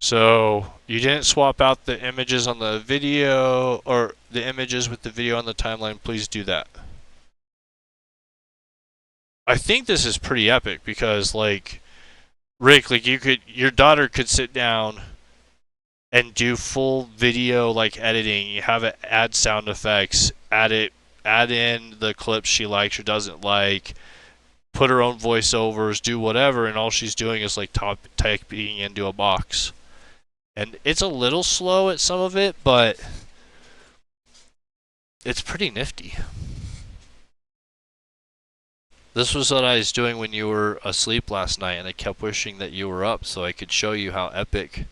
S1: So you didn't swap out the images on the video, or the images with the video on the timeline. Please do that. I think this is pretty epic because, like, Rick, like your daughter could sit down and do full video like editing. You have it add sound effects, add in the clips she likes or doesn't like, put her own voiceovers, do whatever, and all she's doing is like typing into a box. And it's a little slow at some of it, but it's pretty nifty. This was what I was doing when you were asleep last night, and I kept wishing that you were up so I could show you how epic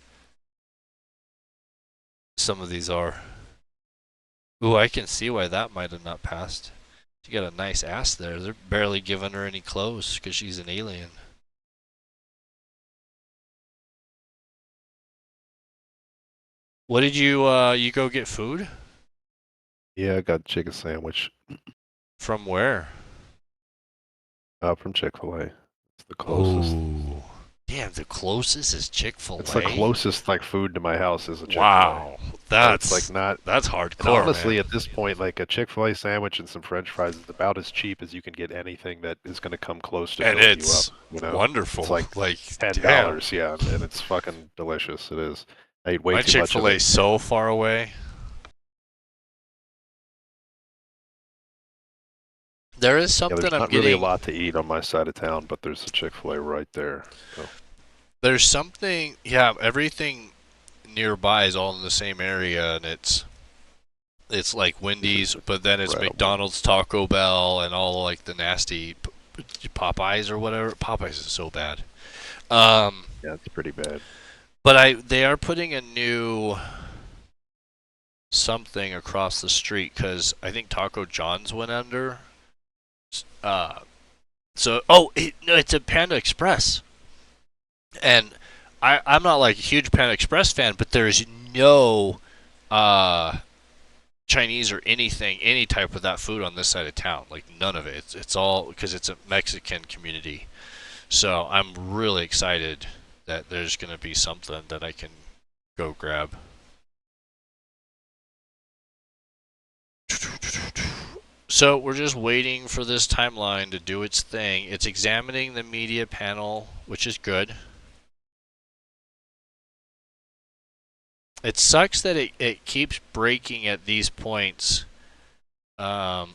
S1: some of these are. Ooh, I can see why that might have not passed. She got a nice ass there. They're barely giving her any clothes because she's an alien. What did you go get food?
S5: Yeah, I got a chicken sandwich
S1: From where?
S5: from Chick-fil-A. It's the closest.
S1: Oh, damn! The closest is Chick-fil-A.
S5: It's the closest like food to my house is a Chick-fil-A.
S1: Wow, that's
S5: it's like not.
S1: That's
S5: And
S1: hardcore,
S5: honestly,
S1: man.
S5: at this point, like a Chick-fil-A sandwich and some French fries is about as cheap as you can get anything that is going to come close to
S1: And
S5: filling
S1: it's
S5: you up. You know,
S1: wonderful.
S5: it's like
S1: damn.
S5: $10. Yeah, and it's fucking delicious. It is. I ate way
S1: My
S5: too much of
S1: Chick-fil-A
S5: it.
S1: is so far away. There is
S5: Yeah,
S1: something
S5: there's
S1: I'm
S5: not
S1: getting.
S5: really a lot to eat on my side of town, but there's a Chick-fil-A right there. So.
S1: There's something. Yeah, everything nearby is all in the same area, and it's like Wendy's, but then it's
S5: Incredible.
S1: McDonald's, Taco Bell, and all like the nasty Popeyes or whatever. Popeyes is so bad.
S5: Yeah, it's pretty bad.
S1: But they are putting a new something across the street because I think Taco John's went under. No, it's a Panda Express, and I'm not like a huge Panda Express fan, but there's no Chinese or any type of that food on this side of town. Like none of it. It's all because it's a Mexican community. So I'm really excited that there's gonna be something that I can go grab. So we're just waiting for this timeline to do its thing. It's examining the media panel, which is good. It sucks that it keeps breaking at these points. I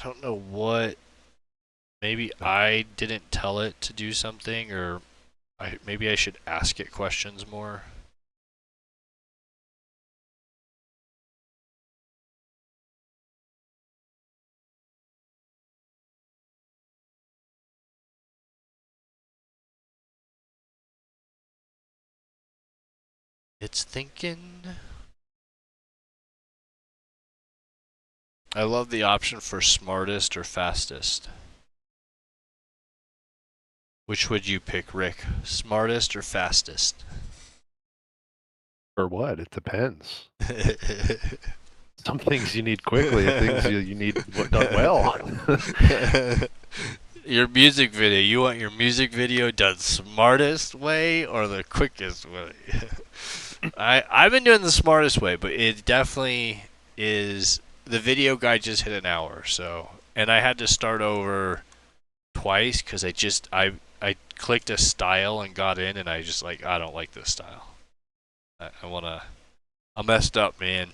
S1: don't know what. Maybe I didn't tell it to do something, or maybe I should ask it questions more. It's thinking. I love the option for smartest or fastest. Which would you pick, Rick? Smartest or fastest?
S5: For what? It depends. Some things you need quickly, and things you need done well.
S1: Your music video. You want your music video done smartest way or the quickest way? I've been doing the smartest way, but it definitely is. The video guy just hit an hour, so, and I had to start over twice because I clicked a style and got in, and I just like I don't like this style. I messed up, man.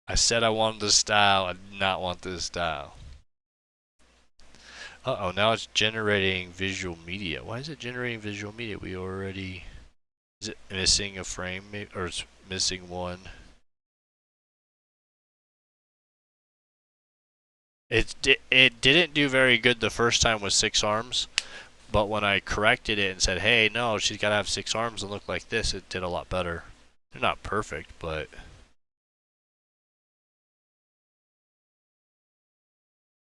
S1: I said I wanted this style. I did not want this style. Uh-oh, now it's generating visual media. Why is it generating visual media? We already... Is it missing a frame? Or it's missing one? It didn't do very good the first time with 6 arms. But when I corrected it and said, hey, no, she's got to have 6 arms and look like this, it did a lot better They're not perfect, but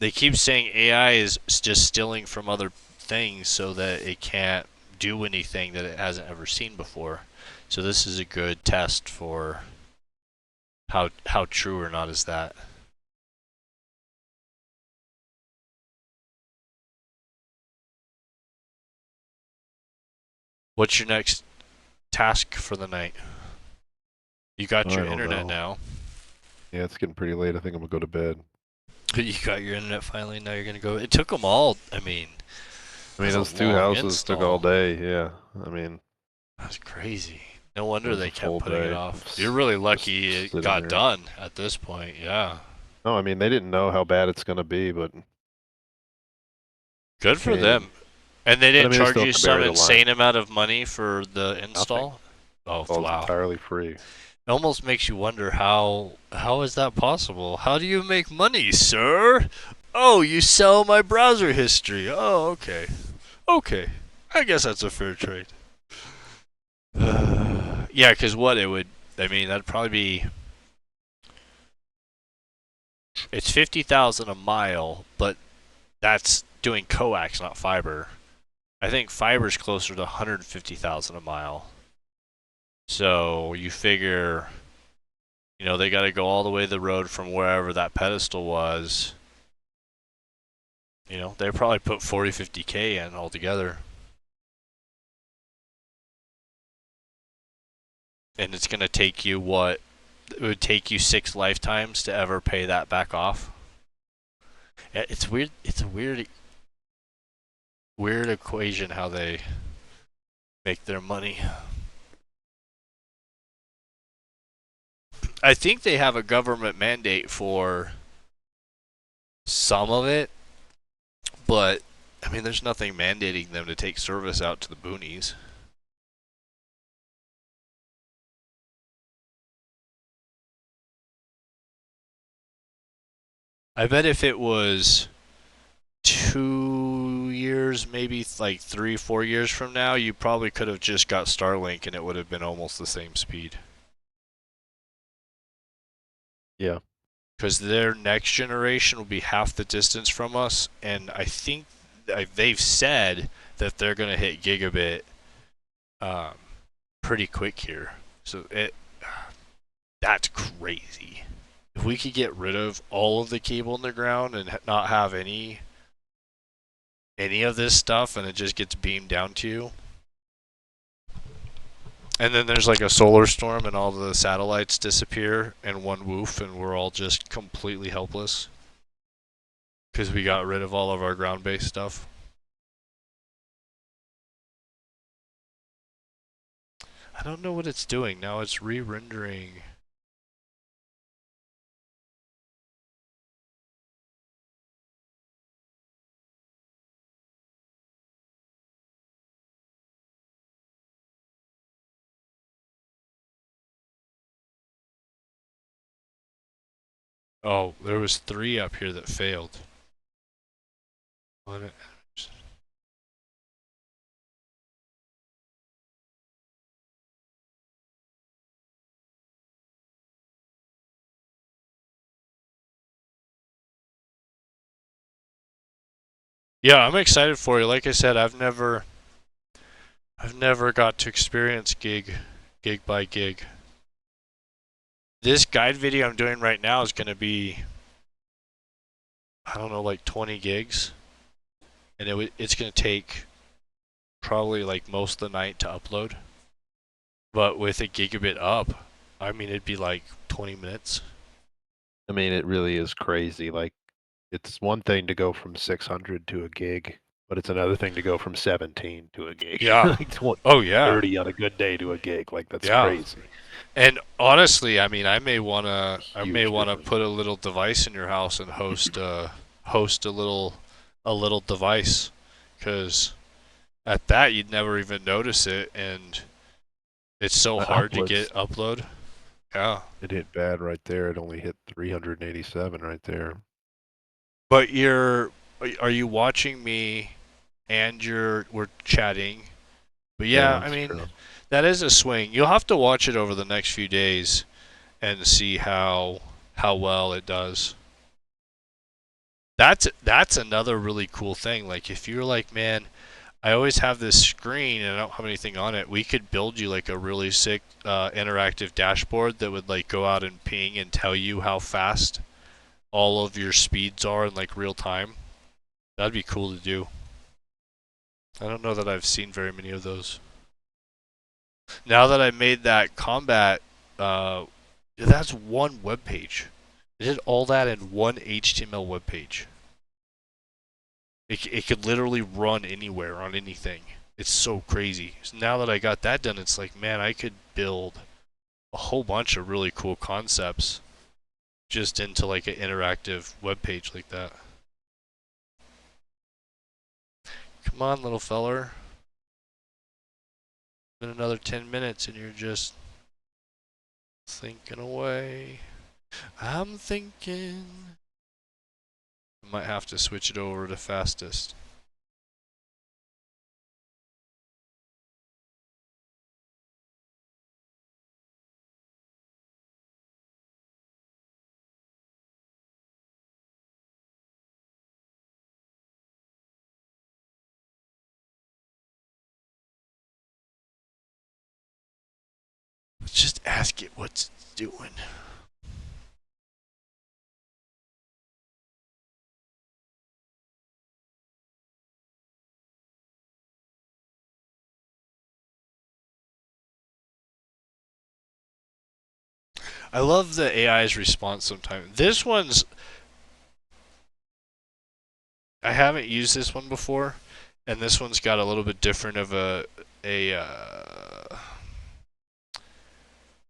S1: they keep saying AI is just stealing from other things so that it can't do anything that it hasn't ever seen before. So this is a good test for how true or not is that. What's your next task for the night? You got your
S5: I don't
S1: internet
S5: know.
S1: now.
S5: Yeah, it's getting pretty late. I think I'm gonna go to bed.
S1: You got your internet finally. Now you're gonna go. It took them all. I mean,
S5: I mean,
S1: that's a
S5: those two
S1: long
S5: houses took all
S1: install.
S5: day. Yeah, I mean,
S1: That's crazy. No
S5: it
S1: wonder
S5: was
S1: they
S5: a
S1: kept
S5: full
S1: putting it
S5: day
S1: off.
S5: of
S1: You're really
S5: just
S1: lucky it
S5: sitting
S1: got
S5: there.
S1: done at this point. Yeah.
S5: No, I mean they didn't know how bad it's gonna be, but
S1: Good for
S5: can't even.
S1: them. And they
S5: But I
S1: didn't
S5: mean, they
S1: charge
S5: still
S1: you
S5: have to
S1: some
S5: bury the line.
S1: insane amount of money for the
S5: Nothing.
S1: install? Oh,
S5: Well, it's
S1: wow.
S5: entirely free.
S1: It almost makes you wonder how is that possible? How do you make money, sir? Oh, you sell my browser history. Oh, okay. Okay. I guess that's a fair trade. Yeah, because what it would, I mean, that'd probably be, it's 50,000 a mile, but that's doing coax, not fiber. I think fiber's closer to 150,000 a mile. So you figure, they got to go all the way the road from wherever that pedestal was. They probably put 40, 50K in altogether. And it's going to take you what? It would take you 6 lifetimes to ever pay that back off. It's weird. It's a weird equation how they make their money. I think they have a government mandate for some of it, but I mean, there's nothing mandating them to take service out to the boonies. I bet if it was 2 years, maybe like 3, 4 years from now, you probably could have just got Starlink and it would have been almost the same speed.
S5: Yeah.
S1: Because their next generation will be half the distance from us, and I think they've said that they're going to hit gigabit pretty quick here. So that's crazy. If we could get rid of all of the cable in the ground and not have any of this stuff, and it just gets beamed down to you. And then there's like a solar storm and all the satellites disappear in one woof and we're all just completely helpless because we got rid of all of our ground-based stuff. I don't know what it's doing. Now it's re-rendering. Oh, there was 3 up here that failed. Yeah, I'm excited for you. Like I said, I've never got to experience gig by gig. This guide video I'm doing right now is going to be, I don't know, like 20 gigs. And it's going to take probably like most of the night to upload. But with a gigabit up, I mean, it'd be like 20 minutes.
S5: I mean, it really is crazy. Like, it's one thing to go from 600 to a gig, but it's another thing to go from 17 to a gig.
S1: Yeah.
S5: Like
S1: Oh, yeah.
S5: 30 on a good day to a gig. Like, that's
S1: Yeah.
S5: crazy.
S1: And honestly, I mean, I may wanna
S5: Huge difference.
S1: put a little device in your house and host a little device, because at that you'd never even notice it, and it's so hard to get upload. Yeah.
S5: It hit bad right there. It only hit 387 right there.
S1: But are you watching me, and we're chatting? But yeah, I mean,
S5: true.
S1: That is a swing. You'll have to watch it over the next few days and see how well it does. That's another really cool thing. Like if you're like, man, I always have this screen and I don't have anything on it, we could build you like a really sick interactive dashboard that would like go out and ping and tell you how fast all of your speeds are in like real time. That'd be cool to do. I don't know that I've seen very many of those. Now that I made that combat, that's one web page. I did all that in one HTML web page. It could literally run anywhere on anything. It's so crazy. So now that I got that done, it's like, man, I could build a whole bunch of really cool concepts just into like an interactive web page like that. Come on, little feller. Been another 10 minutes and you're just thinking away. I'm thinking. I might have to switch it over to fastest. Let's just ask it what it's doing. I love the AI's response sometimes. This one's... I haven't used this one before, and this one's got a little bit different of a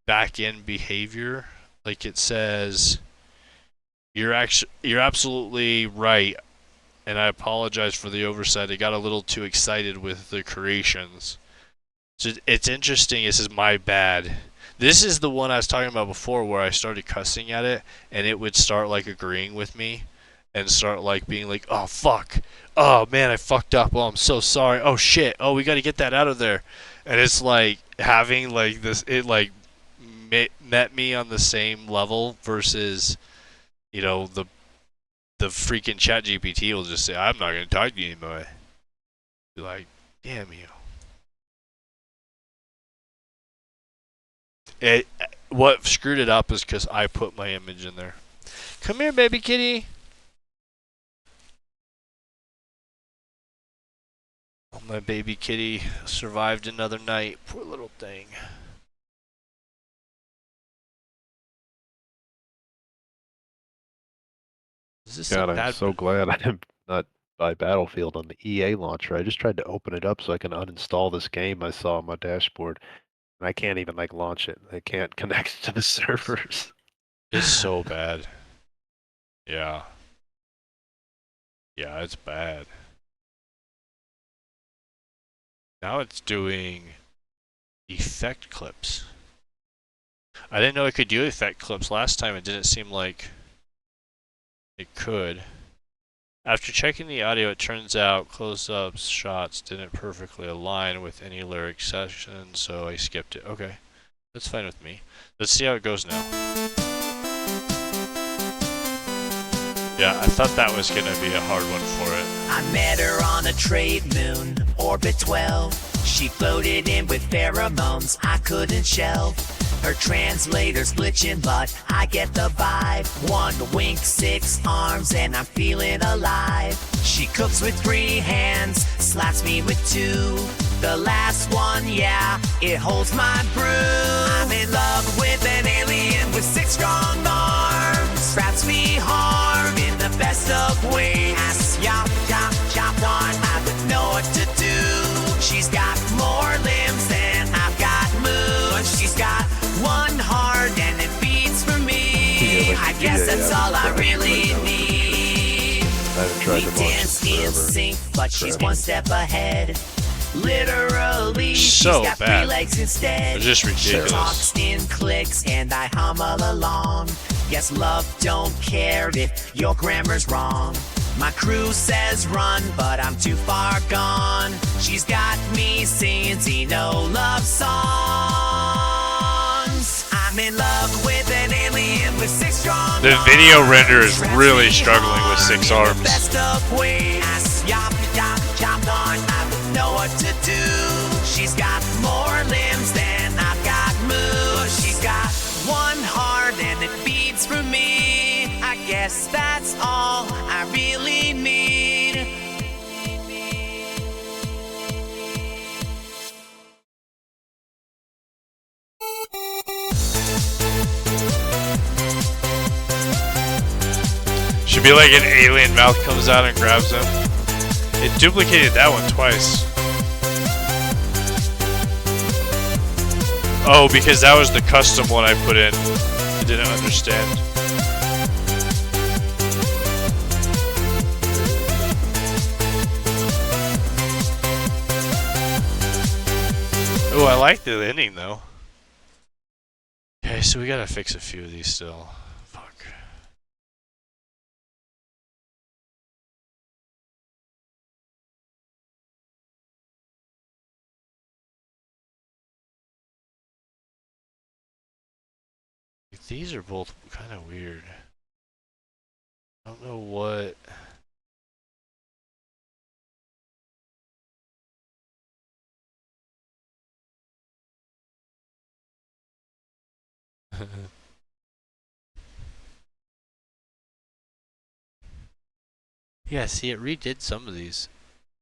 S1: back-end behavior. Like it says, you're absolutely right, and I apologize for the oversight. I got a little too excited with the creations. So it's interesting. It says, my bad. This is the one I was talking about before where I started cussing at it and it would start like agreeing with me and start like being like, oh fuck, oh man, I fucked up, oh I'm so sorry, oh shit, oh we gotta get that out of there. And it's like having like this, it like met me on the same level versus, you know, the freaking ChatGPT will just say, I'm not gonna talk to you anymore. Be like, damn you. What screwed it up is because I put my image in there. Come here, baby kitty. Oh, my baby kitty survived another night. Poor little thing. Is this
S5: God,
S1: a
S5: I'm
S1: bad...
S5: so glad I didn't not buy Battlefield on the EA launcher. I just tried to open it up so I can uninstall this game I saw on my dashboard. And I can't even like launch it. I can't connect to the servers.
S1: It's so bad. Yeah. Yeah, it's bad. Now it's doing effect clips. I didn't know it could do effect clips last time. It didn't seem like it could. After checking the audio, it turns out close-ups shots didn't perfectly align with any lyric section, so I skipped it. Okay, that's fine with me. Let's see how it goes now. Yeah, I thought that was gonna be a hard one for it.
S3: I met her on a trade moon, orbit 12. She floated in with pheromones I couldn't shelve. Her translator's glitching, but I get the vibe. One wink, 6 arms, and I'm feeling alive. She cooks with 3 hands, slaps me with 2. The last one, yeah, it holds my brew. I'm in love with an alien with 6 strong arms. Wraps me hard in the best of ways. Yop, yop, yop on, I would know what to do. She's got more limbs than I've got moves. She's got one heart and it beats for me. I guess that's all I really need. And we dance in sync, but she's one step ahead. Literally,
S1: so
S3: she's got
S1: bad.
S3: 3 legs instead.
S1: It's just ridiculous.
S3: She talks in clicks and I hum all along. Yes, love don't care if your grammar's wrong. My crew says run, but I'm too far gone. She's got me singing no love songs. I'm in love with an alien with 6 strong
S1: The video render is really struggling with 6 arms.
S3: Best of ways. Yop, yop, chop on. I don't know what to do. She's got more limbs than I've got moves. She's got one heart and it beats for me. I guess that's all I really need.
S1: Should be like an alien mouth comes out and grabs him. It duplicated that one twice. Oh, because that was the custom one I put in. I didn't understand. Oh, I like the ending though. Okay, so we gotta fix a few of these still. Fuck. These are both kind of weird. I don't know what. Yeah, see, it redid some of these.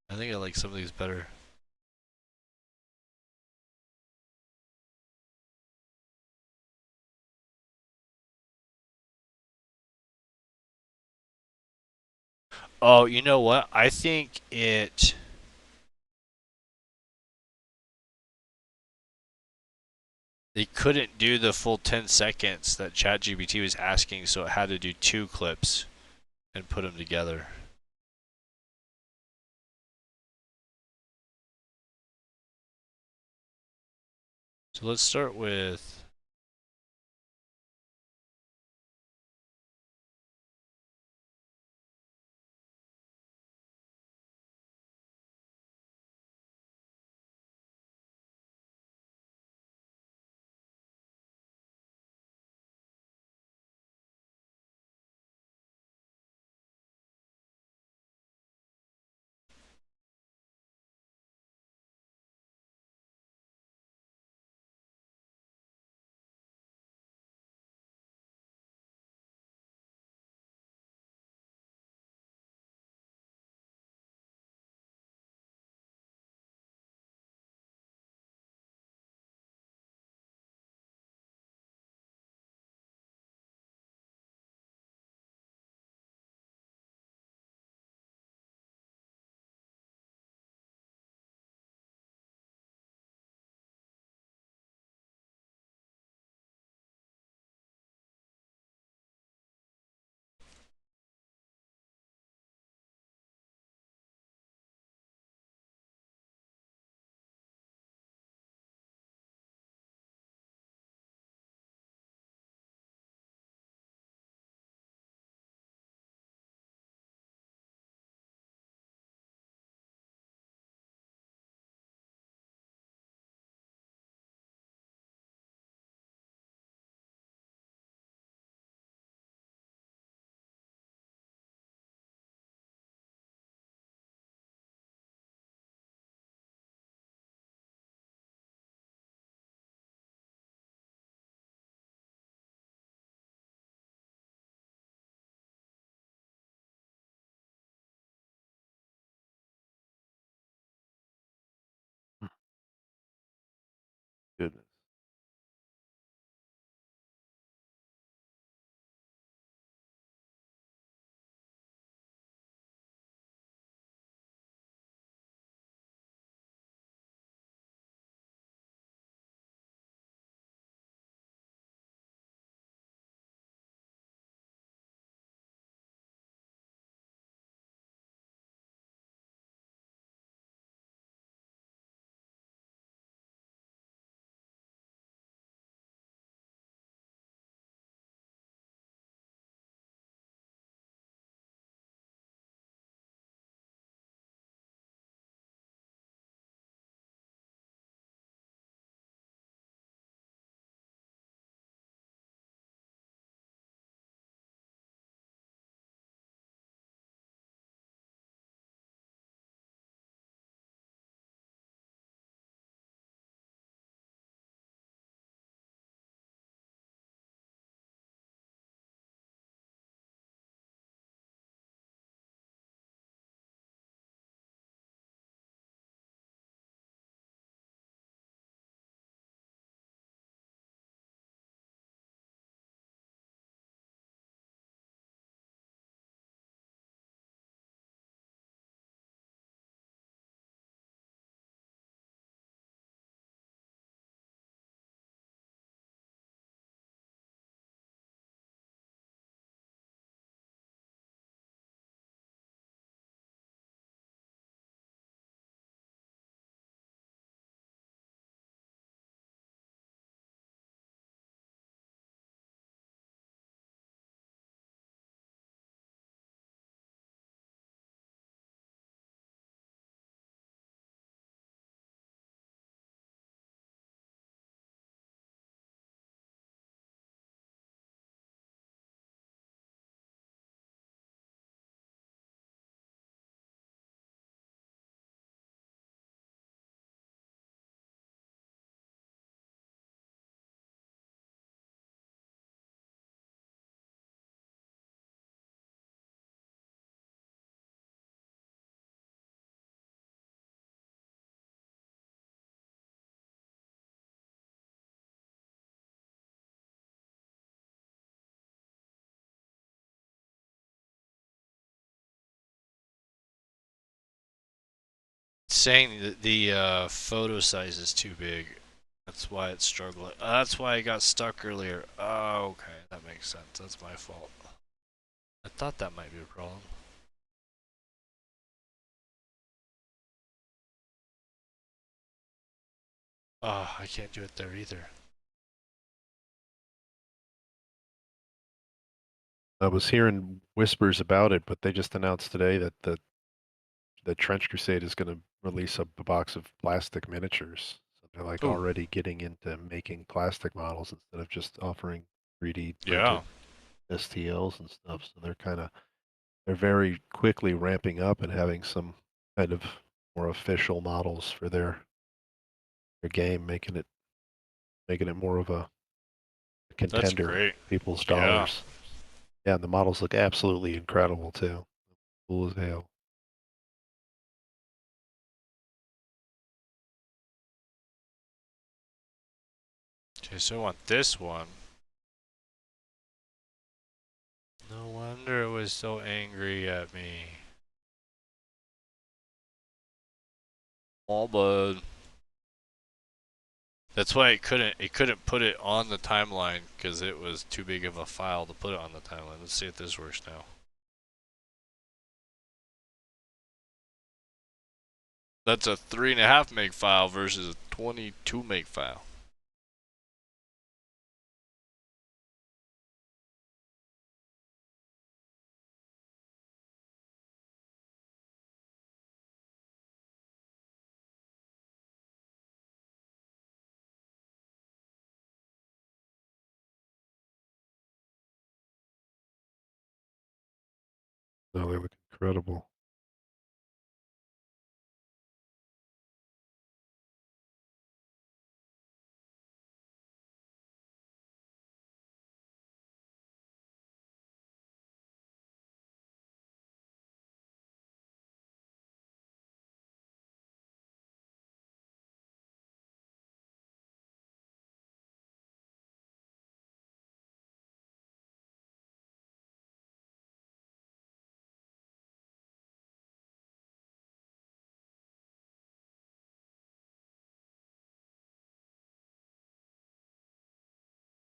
S1: I think I like some of these better. Oh, you know what? I think it... They couldn't do the full 10 seconds that ChatGPT was asking, so it had to do 2 clips and put them together. So let's start with... saying that the photo size is too big. That's why it's struggling. That's why I got stuck earlier. Oh, okay, that makes sense. That's my fault. I thought that might be a problem. Oh, I can't do it there either.
S5: I was hearing whispers about it, but they just announced today that the Trench Crusade is going to release a box of plastic miniatures. So they're like
S1: Ooh,
S5: already getting into making plastic models instead of just offering 3D
S1: yeah.
S5: printed STLs and stuff. So they're very quickly ramping up and having some kind of more official models for their game, making it more of a
S1: That's
S5: contender
S1: great.
S5: for people's
S1: Yeah.
S5: dollars. Yeah, and the models look absolutely incredible too. Cool as hell.
S1: Okay, so I want this one. No wonder it was so angry at me. Oh, bud. That's why it couldn't put it on the timeline because it was too big of a file to put it on the timeline. Let's see if this works now. That's a 3.5 meg file versus a 22 meg file.
S5: No, they look incredible.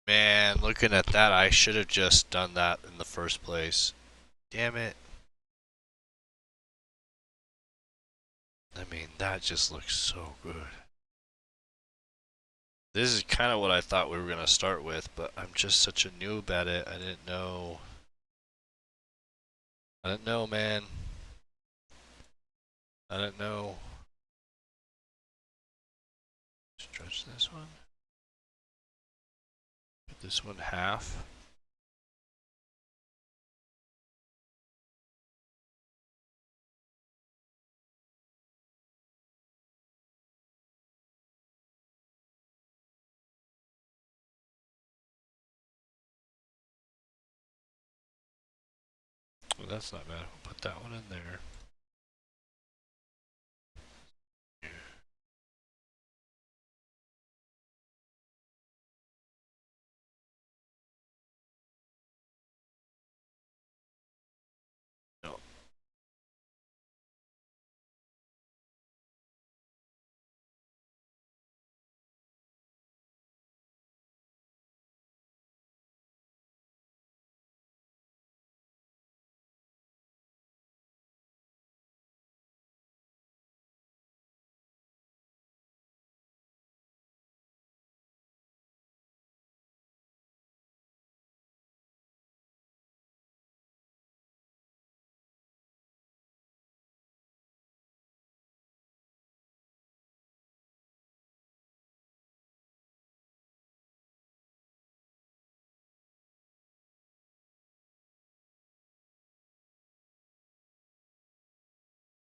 S1: Man, looking at that, I should have just done that in the first place. Damn it. I mean, that just looks so good. This is kind of what I thought we were going to start with, but I'm just such a noob at it. I didn't know. I didn't know, man. I didn't know. Stretch this one. Put this one half. Well, that's not bad. We'll put that one in there. No.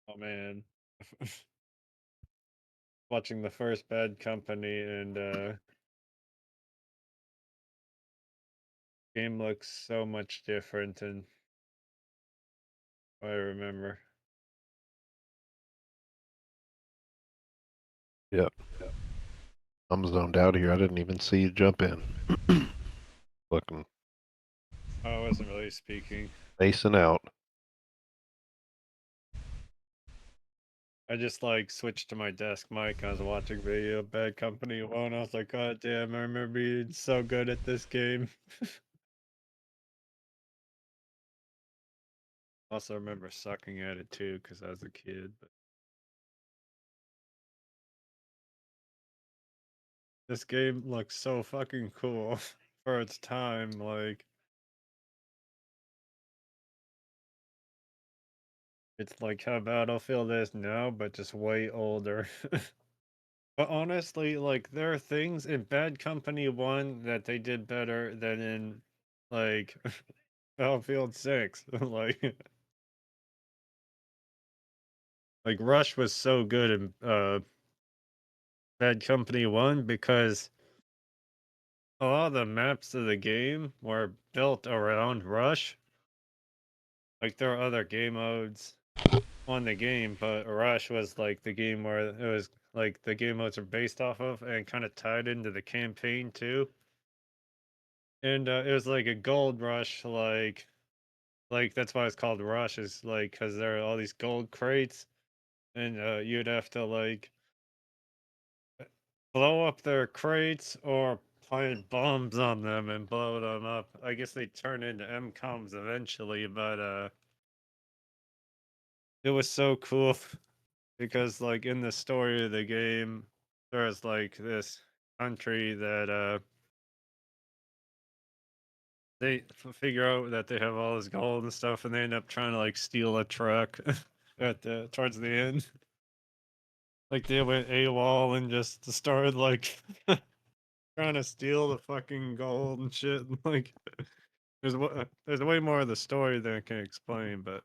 S6: Oh man. Watching the first Bad Company and game looks so much different and I remember.
S5: Yep. I'm zoned out here. I didn't even see you jump in. Looking,
S6: I wasn't really speaking.
S5: facing out.
S6: I just like switched to my desk mic. I was watching video of Bad Company 1. I was like, God damn, I remember being so good at this game. Also remember sucking at it too, because I was a kid. But this game looks so fucking cool for its time. Like, it's like how Battlefield is now, but just way older. But honestly, like there are things in Bad Company 1 that they did better than in like Battlefield 6. Like Rush was so good in Bad Company 1 because a lot of the maps of the game were built around Rush. Like there are other game modes on the game, but Rush was like the game where it was like the game modes are based off of and kind of tied into the campaign too. And it was like a gold rush, like that's why it's called Rush, is like because there are all these gold crates, and you'd have to like blow up their crates or plant bombs on them and blow them up. I guess they turn into MCOMs eventually, but it was so cool because like in the story of the game, there's like this country that they figure out that they have all this gold and stuff, and they end up trying to like steal a truck at the towards the end. Like they went AWOL and just started like trying to steal the fucking gold and shit. And, like there's way more of the story than I can explain, but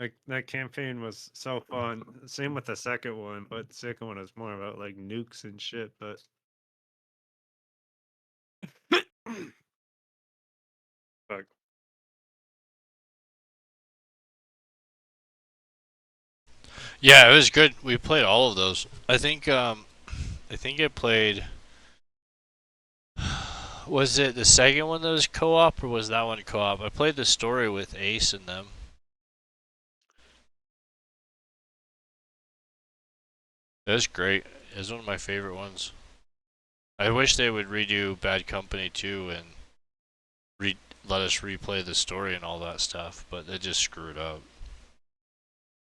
S6: like that campaign was so fun. Same with the second one, but the second one was more about like nukes and shit. But fuck.
S1: Yeah, it was good. We played all of those. I think I played. Was it the second one that was co-op, or was that one co-op? I played the story with Ace and them. It was great. It was one of my favorite ones. I wish they would redo Bad Company 2 and let us replay the story and all that stuff, but they just screwed up.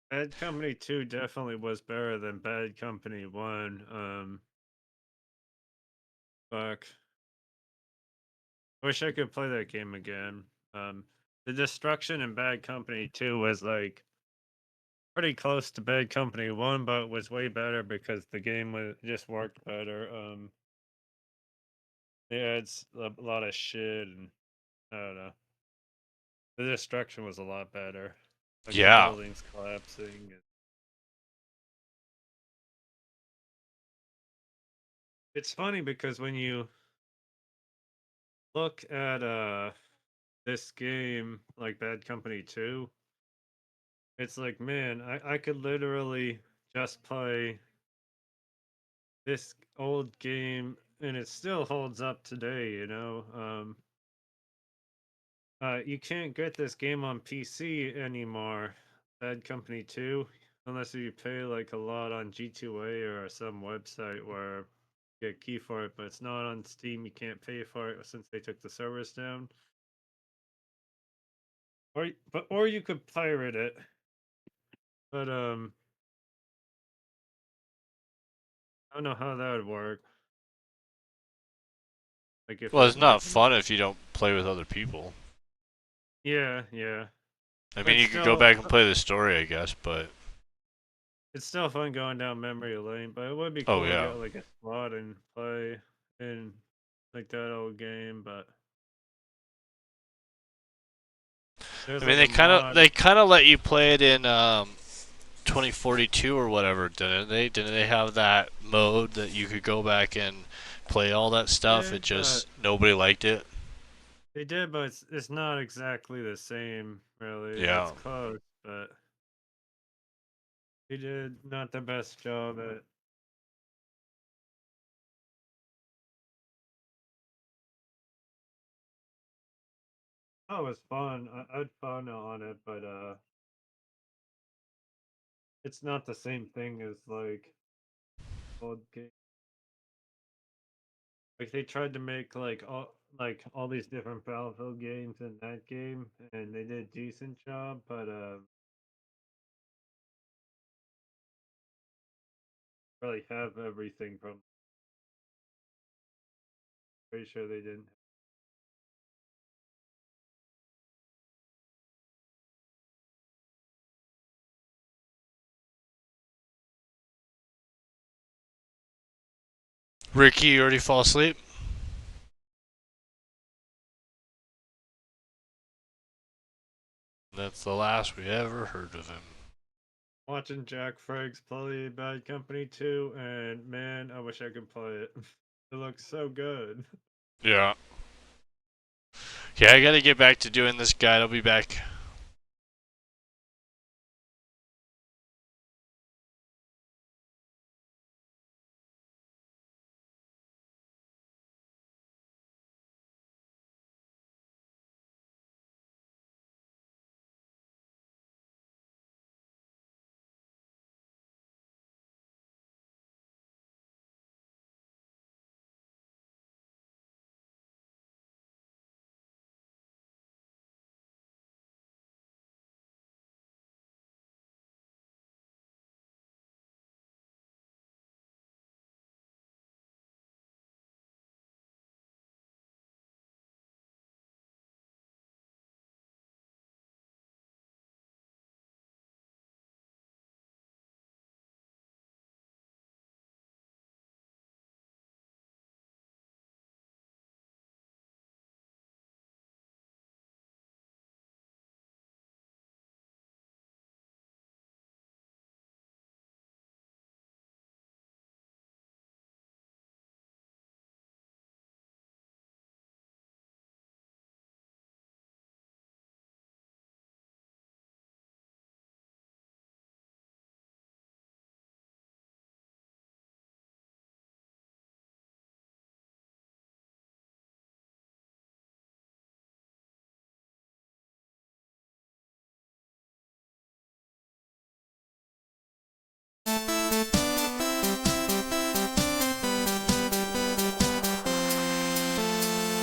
S6: Bad Company 2 definitely was better than Bad Company 1. Fuck. I wish I could play that game again. The destruction in Bad Company 2 was like pretty close to Bad Company 1, but was way better because the game was just worked better. Yeah, it's a lot of shit, and I don't know. The destruction was a lot better. Like the
S1: Yeah.
S6: buildings collapsing. It's funny because when you look at this game like Bad Company 2, it's like, man, I could literally just play this old game and it still holds up today, you know? You can't get this game on PC anymore, Bad Company 2, unless you pay like a lot on G2A or some website where you get a key for it, but it's not on Steam. You can't pay for it since they took the servers down. Or you could pirate it. But I don't know how that would work. Like if
S1: Well,
S6: it
S1: it's not
S6: would.
S1: fun if you don't play with other people.
S6: Yeah, yeah.
S1: I
S6: But
S1: mean, you could go
S6: still,
S1: back and play the story, I guess, but
S6: it's still fun going down memory lane. But it would be
S1: oh
S6: cool to
S1: yeah.
S6: get like a squad and play in like that old game. But there's
S1: I mean,
S6: like a mod.
S1: they kind of let you play it in 2042 or whatever, didn't they? Didn't they have that mode that you could go back and play all that stuff?
S6: Yeah,
S1: It
S6: but
S1: just nobody liked it.
S6: they did, but it's not exactly the same, really. It's
S1: Yeah.
S6: close, but they did not the best job at. Oh, it was fun. I had fun on it, but it's not the same thing as like old game. Like they tried to make like all these different Battlefield games in that game, and they did a decent job, but really have everything from. Pretty sure they didn't.
S1: Ricky, you already fall asleep? That's the last we ever heard of him.
S6: Watching Jack Frags play Bad Company 2, and man, I wish I could play it. It looks so good.
S1: Yeah. Yeah, I gotta get back to doing this guide. I'll be back.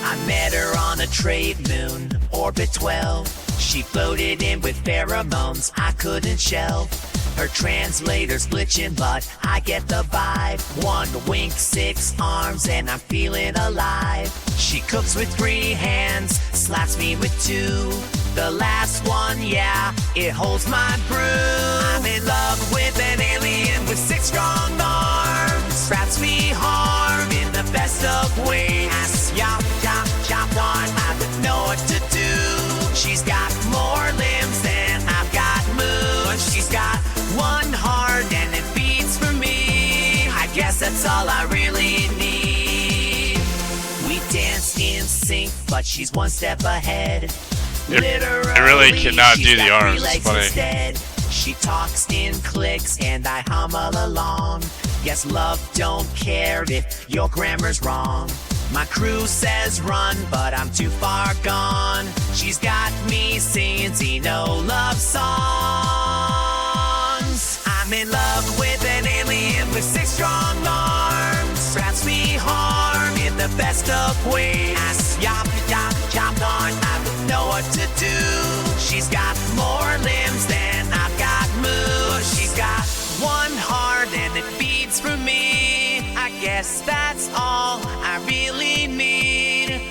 S3: I met her on a trade moon, orbit 12. She floated in with pheromones I couldn't shelve. Her translator's glitching, but I get the vibe. One wink, 6 arms, and I'm feeling alive. She cooks with 3 hands, slaps me with 2. The last one, yeah, it holds my brew. I'm in love with an alien with 6 strong arms. Wraps me hard in the best of ways. Yop, yop, chop on, I don't know what to do. She's got more limbs than I've got moves. She's got 1 heart and it beats for me. I guess that's all I really need. We dance in sync, but she's 1 step ahead.
S1: I really cannot do the arms. It's funny.
S3: Instead. She talks in clicks and I hummel along. Guess love don't care if your grammar's wrong. My crew says run, but I'm too far gone. She's got me singing Xeno love songs. I'm in love with an alien with 6 strong arms. Wraps me hard in the best of ways. Yop, yop, chop on, I don't know what to do. She's got more limbs than I've got moves. She's got 1 heart and it beats for me. I guess that's all I really need.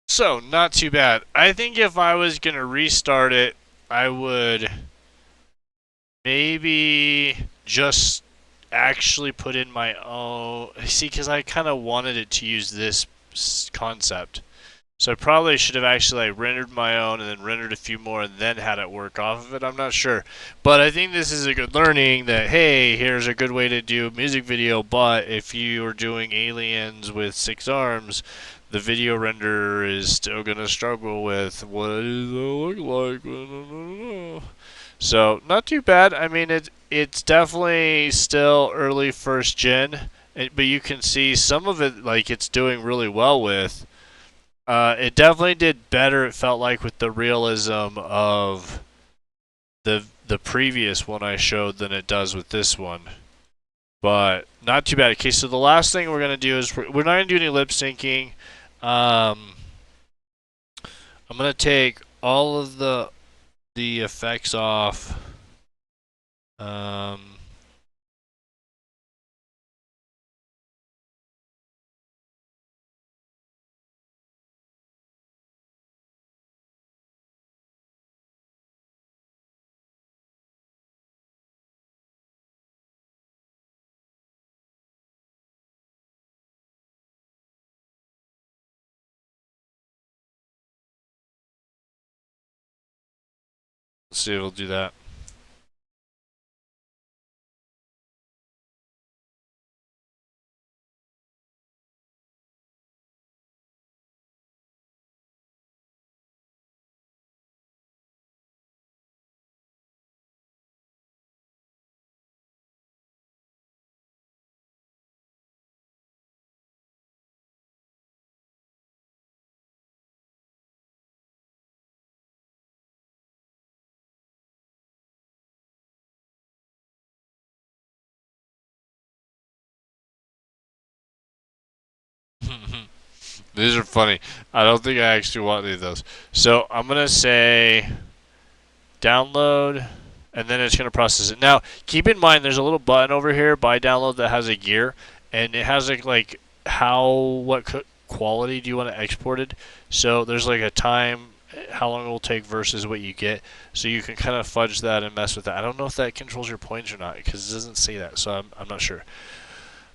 S1: So, not too bad. I think if I was going to restart it, I would maybe just actually put in my own. See, because I kind of wanted it to use this concept. So I probably should have actually like rendered my own and then rendered a few more and then had it work off of it. I'm not sure. But I think this is a good learning that, hey, here's a good way to do a music video, but if you are doing aliens with 6 arms, the video renderer is still going to struggle with what does it look like? So, not too bad. I mean, it's definitely still early first gen, but you can see some of it, like, it's doing really well with. It definitely did better, it felt like, with the realism of the previous one I showed than it does with this one. But not too bad. Okay, so the last thing we're going to do is we're not going to do any lip syncing. I'm going to take all of the effects off. Let's see if we'll do that. These are funny. I don't think I actually want any of those. So I'm going to say download, and then it's going to process it. Now, keep in mind there's a little button over here by download that has a gear, and it has like what quality do you want to export it. So there's like a time, how long it will take versus what you get. So you can kind of fudge that and mess with that. I don't know if that controls your points or not because it doesn't say that, so I'm not sure.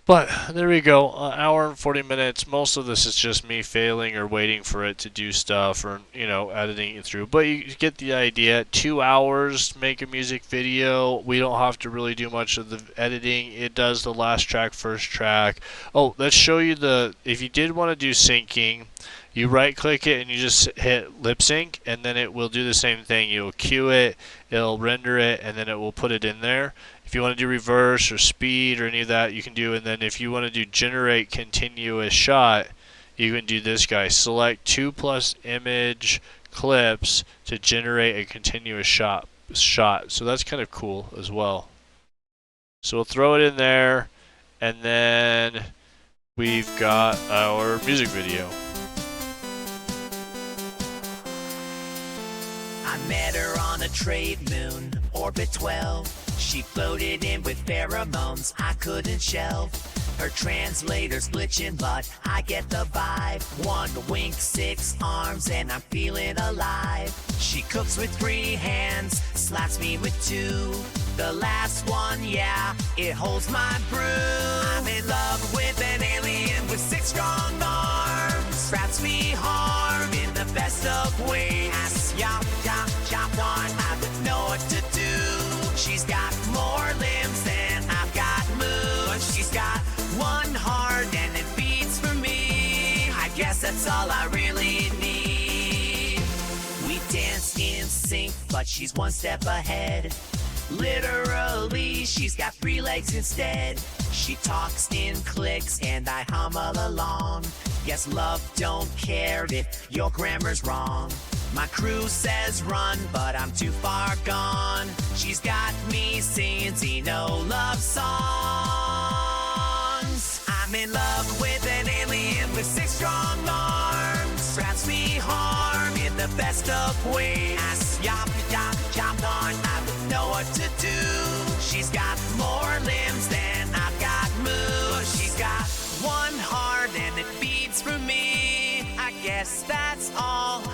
S1: But there we go, an hour and 40 minutes. Most of this is just me failing or waiting for it to do stuff or, editing it through. But you get the idea. 2 hours to make a music video. We don't have to really do much of the editing. It does the last track, first track. Oh, let's show you if you did want to do syncing, you right click it and you just hit lip sync, and then it will do the same thing. You'll cue it, it'll render it, and then it will put it in there. If you want to do reverse or speed or any of that, you can do. And then if you want to do generate continuous shot, you can do this guy. Select 2+ image clips to generate a continuous shot. So that's kind of cool as well. So we'll throw it in there, and then we've got our music video.
S3: I met her on a trade moon, orbit 12. She floated in with pheromones I couldn't shelve. Her translator's glitching, but I get the vibe. 1 wink, 6 arms, and I'm feeling alive. She cooks with 3 hands, slaps me with 2. The last one, yeah, it holds my brew. I'm in love with an alien with 6 strong arms. Wraps me hard in the best of ways. Yop, yop, chop on, I don't know what to do. She's got more limbs than I've got moves. She's got 1 heart and it beats for me. I guess that's all I really need. We dance in sync, but she's 1 step ahead. Literally, she's got 3 legs instead. She talks in clicks and I hum all along. Yes, love don't care if your grammar's wrong. My crew says run, but I'm too far gone. She's got me singing Zeno love songs. I'm in love with an alien with 6 strong arms. Wraps me hard in the best of ways. Yop, yop, chop on, I don't know what to do. She's got more limbs than I've got moves. She's got 1 heart and it beats for me. I guess that's all